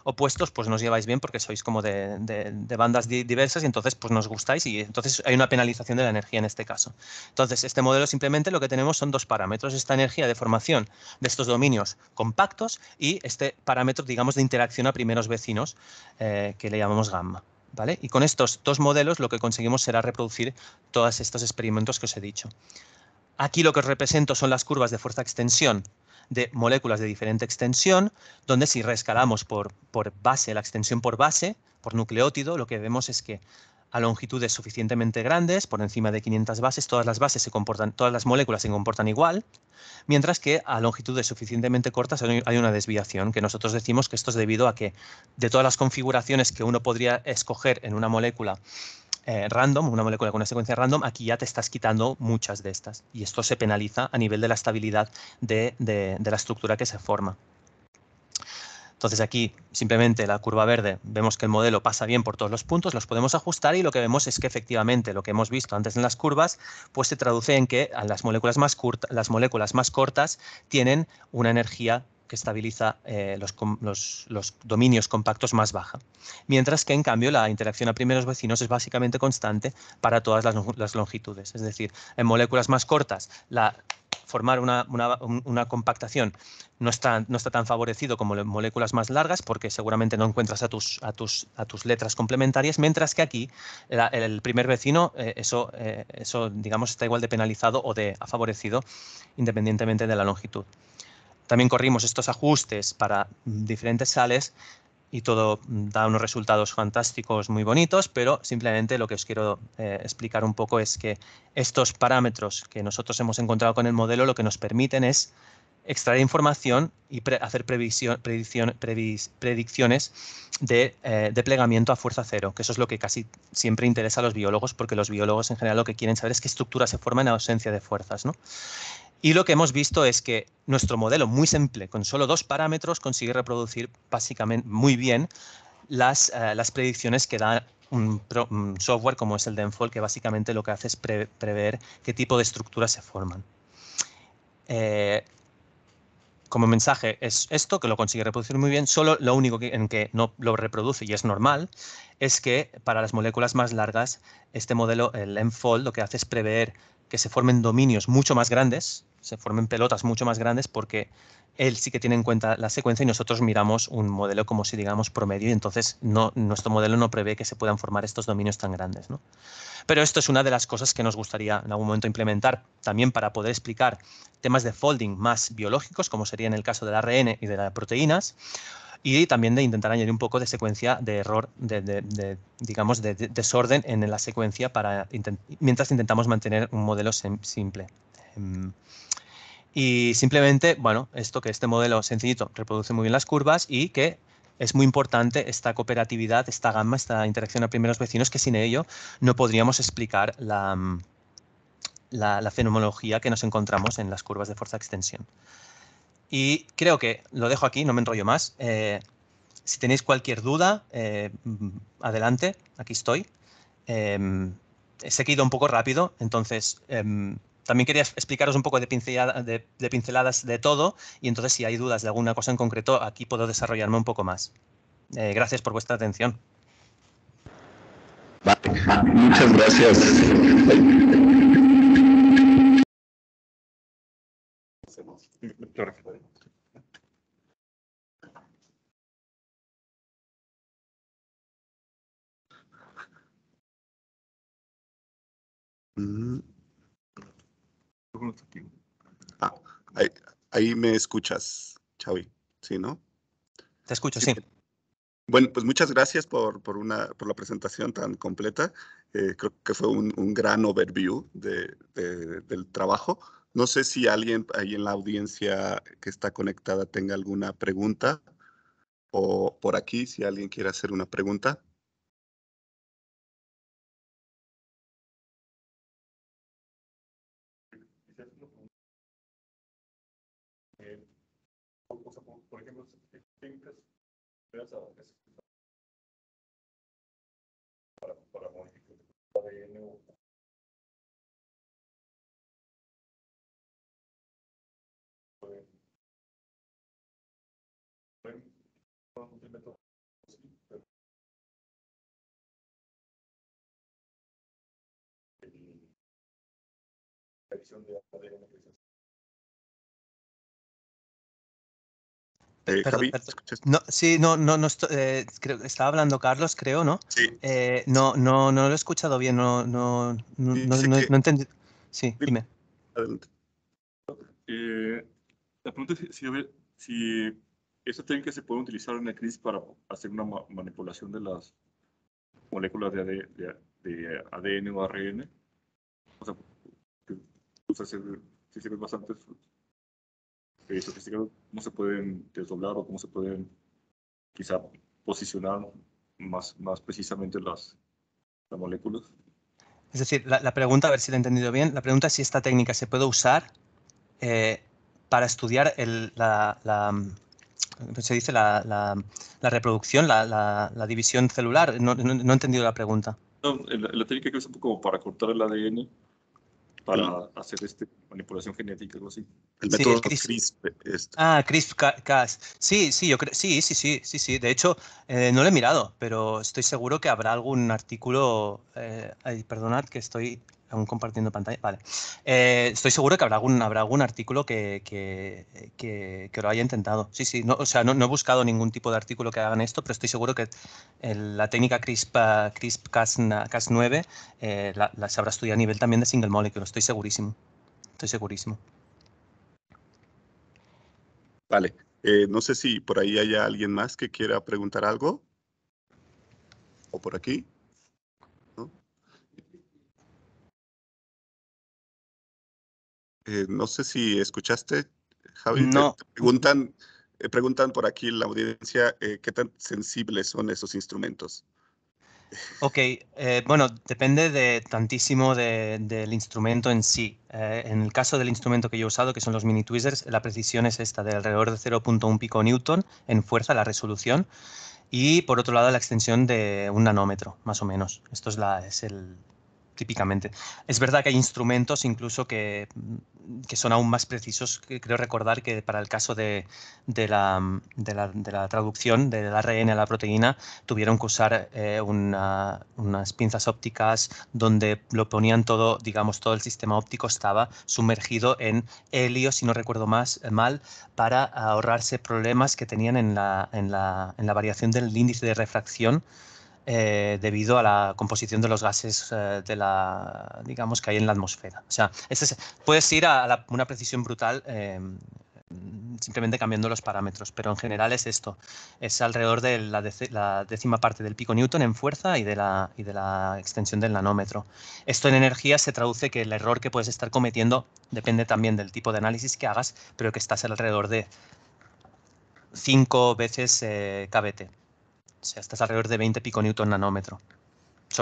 opuestos, pues no os lleváis bien porque sois como de bandas diversas y entonces pues nos gustáis y entonces hay una penalización de la energía en este caso. Entonces, este modelo simplemente lo que tenemos son dos parámetros, esta energía de formación de estos dominios compactos y este parámetro, digamos, de interacción a primeros vecinos, que le llamamos gamma, ¿vale? Y con estos dos modelos lo que conseguimos será reproducir todos estos experimentos que os he dicho. Aquí lo que os represento son las curvas de fuerza-extensión de moléculas de diferente extensión, donde si reescalamos por base, la extensión por base, por nucleótido, lo que vemos es que a longitudes suficientemente grandes, por encima de 500 bases, todas las moléculas se comportan igual, mientras que a longitudes suficientemente cortas hay una desviación, que nosotros decimos que esto es debido a que de todas las configuraciones que uno podría escoger en una molécula random, una molécula con una secuencia random, aquí ya te estás quitando muchas de estas. Y esto se penaliza a nivel de la estabilidad de la estructura que se forma. Entonces aquí simplemente la curva verde, vemos que el modelo pasa bien por todos los puntos, los podemos ajustar y lo que vemos es que efectivamente lo que hemos visto antes en las curvas pues se traduce en que las moléculas más cortas tienen una energía que estabiliza los dominios compactos más baja. Mientras que en cambio la interacción a primeros vecinos es básicamente constante para todas las longitudes. Es decir, en moléculas más cortas formar una compactación no está tan favorecido como en moléculas más largas porque seguramente no encuentras a tus letras complementarias, mientras que aquí el primer vecino eso digamos está igual de penalizado o de favorecido independientemente de la longitud. También corrimos estos ajustes para diferentes sales y todo da unos resultados fantásticos muy bonitos, pero simplemente lo que os quiero explicar un poco es que estos parámetros que nosotros hemos encontrado con el modelo lo que nos permiten es extraer información y hacer predicciones de plegamiento a fuerza cero, que eso es lo que casi siempre interesa a los biólogos, porque los biólogos en general lo que quieren saber es qué estructura se forma en ausencia de fuerzas, ¿no? Y lo que hemos visto es que nuestro modelo muy simple, con solo dos parámetros, consigue reproducir básicamente muy bien las predicciones que da un software como es el Denfol, que básicamente lo que hace es prever qué tipo de estructuras se forman. Como mensaje es esto, que lo consigue reproducir muy bien, solo lo único en que no lo reproduce, y es normal, es que para las moléculas más largas, este modelo, el Denfol, lo que hace es prever que se formen dominios mucho más grandes, se formen pelotas mucho más grandes, porque él sí que tiene en cuenta la secuencia y nosotros miramos un modelo como si digamos promedio y entonces nuestro modelo no prevé que se puedan formar estos dominios tan grandes, ¿no? Pero esto es una de las cosas que nos gustaría en algún momento implementar también para poder explicar temas de folding más biológicos, como sería en el caso del ARN y de las proteínas, y también de intentar añadir un poco de secuencia de error, digamos, de desorden en la secuencia mientras intentamos mantener un modelo simple. Y simplemente, bueno, que este modelo sencillito reproduce muy bien las curvas y que es muy importante esta cooperatividad, esta gamma, esta interacción a primeros vecinos, que sin ello no podríamos explicar la fenomenología que nos encontramos en las curvas de fuerza-extensión. Y creo que lo dejo aquí, no me enrollo más. Si tenéis cualquier duda, adelante, aquí estoy. Sé que he ido un poco rápido, entonces también quería explicaros un poco de pinceladas de todo, y entonces si hay dudas de alguna cosa en concreto, aquí puedo desarrollarme un poco más. Gracias por vuestra atención. Vale, muchas gracias. Ah, ahí me escuchas, Xavi, ¿sí, no? Te escucho, Sí. sí. Bueno, pues muchas gracias por la presentación tan completa. Creo que fue un gran overview del trabajo. No sé si alguien ahí en la audiencia que está conectada tenga alguna pregunta, o por aquí, si alguien quiere hacer una pregunta. Por ejemplo, para modificar el ADN o un método así, pero la edición de ADN que se Perdón, Javi, perdón. ¿escuchas? No, sí, no creo, estaba hablando Carlos, creo, ¿no? Sí. No lo he escuchado bien, no Dice que... he entendido. Sí, dime. Adelante. La pregunta es si esta técnica se puede utilizar en la crisis para hacer una manipulación de las moléculas de ADN o ARN. O sea, que usa sistemas bastante sofisticados, cómo se pueden desdoblar o cómo se pueden quizá posicionar más precisamente las moléculas. Es decir, la pregunta, a ver si la he entendido bien, la pregunta es si esta técnica se puede usar para estudiar se dice la reproducción, la división celular. No he entendido la pregunta. No, la técnica que usa un poco para cortar el ADN, para hacer manipulación genética, algo así. El Sí, el método CRISPR. CRISP. CRISPR-Cas. Sí, yo creo, sí. De hecho, no lo he mirado, pero estoy seguro que habrá algún artículo. Perdonad que estoy aún compartiendo pantalla. Vale. Estoy seguro que habrá algún artículo que lo haya intentado. Sí. No, o sea, no he buscado ningún tipo de artículo que hagan esto, pero estoy seguro que la técnica CRISPR-Cas9 se habrá estudiado a nivel también de single molecule. Estoy segurísimo. Vale. No sé si por ahí haya alguien más que quiera preguntar algo. ¿O por aquí? ¿No? No sé si escuchaste, Javi. No. Te preguntan por aquí en la audiencia qué tan sensibles son esos instrumentos. Ok, bueno, depende tantísimo del instrumento en sí. En el caso del instrumento que yo he usado, que son los mini tweezers, la precisión es esta, de alrededor de 0.1 piconewton en fuerza, la resolución, y por otro lado la extensión de 1 nanómetro, más o menos. Esto es típicamente. Es verdad que hay instrumentos incluso que son aún más precisos. Creo recordar que para el caso de la traducción del ARN a la proteína tuvieron que usar unas pinzas ópticas donde lo ponían todo, digamos, todo el sistema óptico estaba sumergido en helio, si no recuerdo mal, para ahorrarse problemas que tenían en la variación del índice de refracción debido a la composición de los gases digamos, que hay en la atmósfera. O sea, puedes ir a una precisión brutal simplemente cambiando los parámetros, pero en general es esto. Es alrededor de la décima parte del pico Newton en fuerza y de la extensión del nanómetro. Esto en energía se traduce que el error que puedes estar cometiendo depende también del tipo de análisis que hagas, pero que estás alrededor de 5 veces kBt. O sea, estás alrededor de 20 piconewton nanómetro.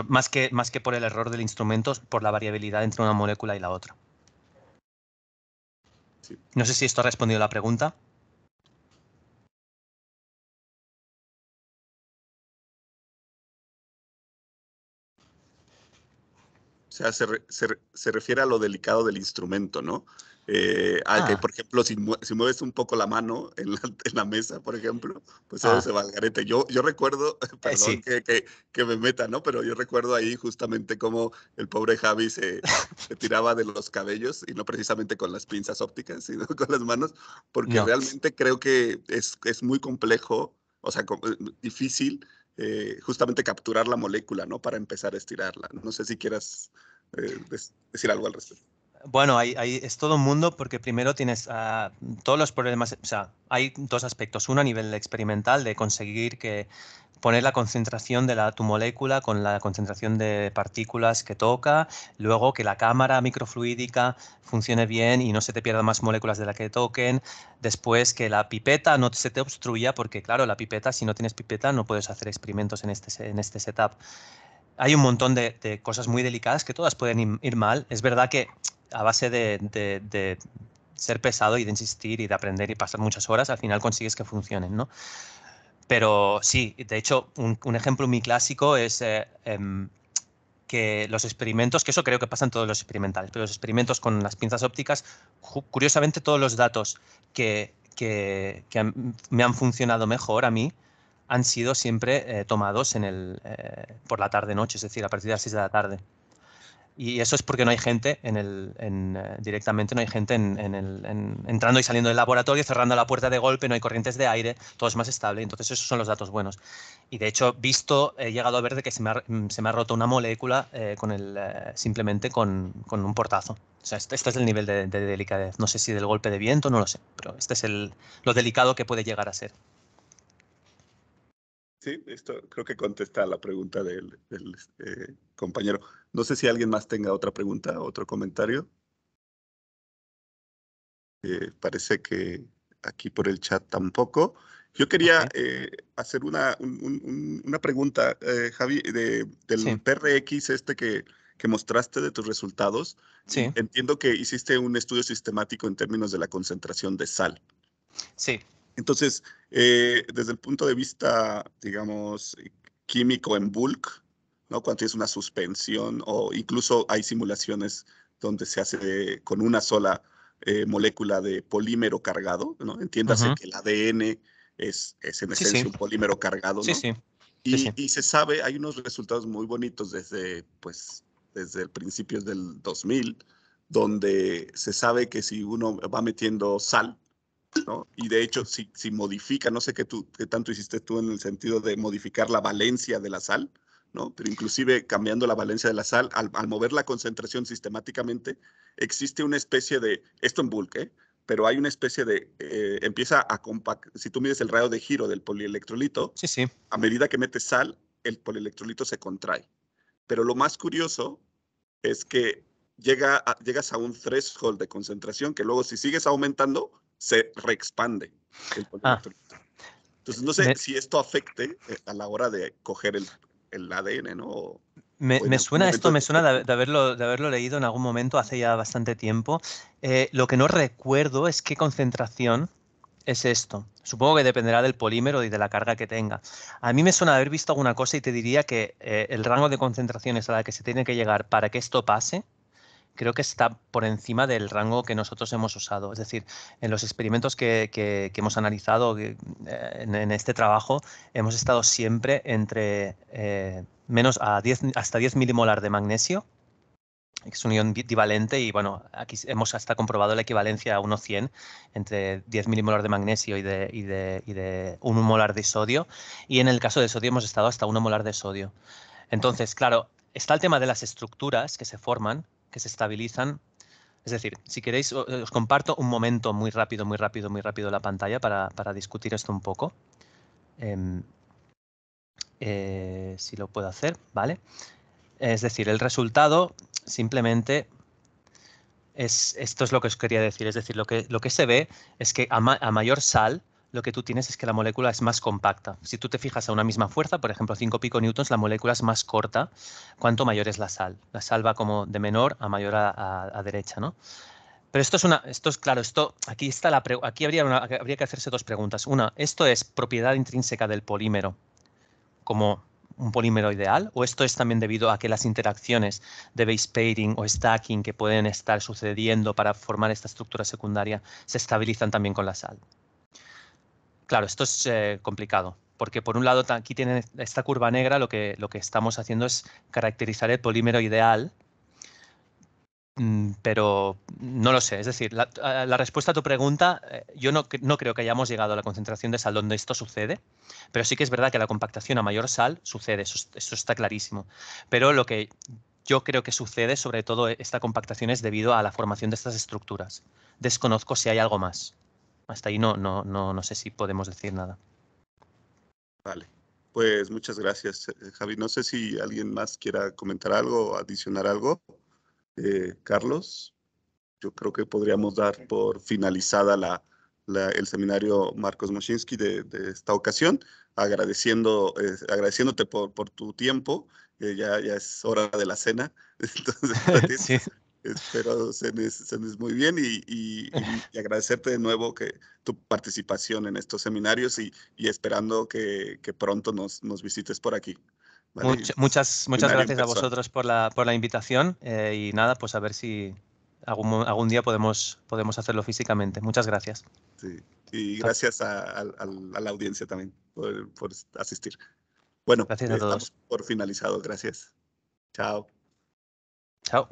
Más que por el error del instrumento, por la variabilidad entre una molécula y la otra. Sí. No sé si esto ha respondido a la pregunta. sea, se refiere a lo delicado del instrumento, ¿no? A que, por ejemplo, si mueves un poco la mano en la mesa, por ejemplo, pues todo se va al garete. Yo recuerdo, perdón sí. que me meta, ¿no? Pero yo recuerdo ahí justamente cómo el pobre Javi se tiraba de los cabellos, y no precisamente con las pinzas ópticas, sino con las manos, porque realmente creo que es muy complejo, o sea, difícil justamente capturar la molécula, ¿no? Para empezar a estirarla. No sé si quieras decir algo al respecto. Bueno, es todo un mundo, porque primero tienes todos los problemas. O sea, hay dos aspectos. Uno a nivel experimental, de conseguir poner la concentración de tu molécula con la concentración de partículas que toca, luego que la cámara microfluídica funcione bien y no se te pierdan más moléculas de las que toquen, después que la pipeta no se te obstruya, porque claro, la pipeta, si no tienes pipeta no puedes hacer experimentos en este setup. Hay un montón de cosas muy delicadas que todas pueden ir mal. Es verdad que a base de ser pesado y de insistir y de aprender y pasar muchas horas, al final consigues que funcionen, ¿no? Pero sí, de hecho, un ejemplo muy clásico es que los experimentos, que eso creo que pasa en todos los experimentales, pero los experimentos con las pinzas ópticas, curiosamente todos los datos que me han funcionado mejor a mí han sido siempre tomados por la tarde-noche, es decir, a partir de las 6 de la tarde. Y eso es porque no hay gente directamente, no hay gente entrando y saliendo del laboratorio, cerrando la puerta de golpe, no hay corrientes de aire, todo es más estable. Entonces esos son los datos buenos. Y de hecho, he llegado a ver de que se me ha roto una molécula simplemente con un portazo. O sea, este es el nivel de delicadez. No sé si del golpe de viento, no lo sé, pero este es lo delicado que puede llegar a ser. Sí, esto creo que contesta a la pregunta del compañero. No sé si alguien más tenga otra pregunta, otro comentario. Parece que aquí por el chat tampoco. Yo quería hacer una pregunta, Javi, del PRX que mostraste de tus resultados. Sí. Entiendo que hiciste un estudio sistemático en términos de la concentración de sal. Sí. Entonces, desde el punto de vista, digamos, químico en bulk, ¿no? Cuando tienes una suspensión, o incluso hay simulaciones donde se hace con una sola molécula de polímero cargado, ¿no? Entiéndase que el ADN es en esencia un polímero cargado, ¿no? Y se sabe, hay unos resultados muy bonitos desde el principios del 2000, donde se sabe que si uno va metiendo sal, ¿no? Y de hecho, si modifica, no sé qué tanto hiciste tú en el sentido de modificar la valencia de la sal, ¿no? Pero inclusive cambiando la valencia de la sal, al mover la concentración sistemáticamente, existe una especie de, esto en bulk, pero hay una especie de, empieza a compactar, si tú mides el radio de giro del polielectrolito, a medida que metes sal, el polielectrolito se contrae. Pero lo más curioso es que llegas a un threshold de concentración que luego, si sigues aumentando, se reexpande el polielectrolito. Entonces, no sé si esto afecte a la hora de coger el ADN, ¿no? Me suena de haberlo leído en algún momento hace ya bastante tiempo. Lo que no recuerdo es qué concentración es esto. Supongo que dependerá del polímero y de la carga que tenga. A mí me suena de haber visto alguna cosa, y te diría que el rango de concentraciones a la que se tiene que llegar para que esto pase, creo que está por encima del rango que nosotros hemos usado. Es decir, en los experimentos que hemos analizado en este trabajo, hemos estado siempre entre hasta 10 milimolar de magnesio, que es un ion divalente, y bueno, aquí hemos hasta comprobado la equivalencia a 1,100 entre 10 milimolar de magnesio y de 1 molar de sodio, y en el caso de sodio hemos estado hasta 1 molar de sodio. Entonces, claro, está el tema de las estructuras que se forman, que se estabilizan. Es decir, si queréis, os comparto un momento muy rápido la pantalla para discutir esto un poco. Si lo puedo hacer, ¿vale? Es decir, el resultado simplemente esto es lo que os quería decir. Es decir, lo que se ve es que a mayor sal, lo que tú tienes es que la molécula es más compacta. Si tú te fijas a una misma fuerza, por ejemplo, 5 piconewtons, la molécula es más corta cuanto mayor es la sal. La sal va como de menor a mayor a derecha, ¿no? Pero aquí habría que hacerse dos preguntas. Una, ¿esto es propiedad intrínseca del polímero, como un polímero ideal? ¿O esto es también debido a que las interacciones de base pairing o stacking que pueden estar sucediendo para formar esta estructura secundaria se estabilizan también con la sal? Claro, esto es complicado, porque por un lado aquí tienen esta curva negra, lo que estamos haciendo es caracterizar el polímero ideal, pero no lo sé. Es decir, la respuesta a tu pregunta, yo no creo que hayamos llegado a la concentración de sal donde esto sucede, pero sí que es verdad que la compactación a mayor sal sucede, eso está clarísimo. Pero lo que yo creo que sucede, sobre todo esta compactación, es debido a la formación de estas estructuras. Desconozco si hay algo más. Hasta ahí no sé si podemos decir nada. Vale, pues muchas gracias, Javi. No sé si alguien más quiera comentar algo o adicionar algo. Carlos, yo creo que podríamos dar por finalizada el seminario Marcos Moschinsky de esta ocasión, agradeciéndote por tu tiempo. Ya es hora de la cena, entonces para ti Sí. espero cenes muy bien y agradecerte de nuevo tu participación en estos seminarios y esperando que pronto nos visites por aquí. ¿Vale? Muchas Seminario en gracias a persona. vosotros por la invitación y nada, pues a ver si algún día podemos hacerlo físicamente. Muchas gracias. Sí. Y gracias a la audiencia también por asistir. Bueno, Gracias a estamos todos. por finalizado. Gracias. Chao. Chao.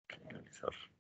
Finalizar.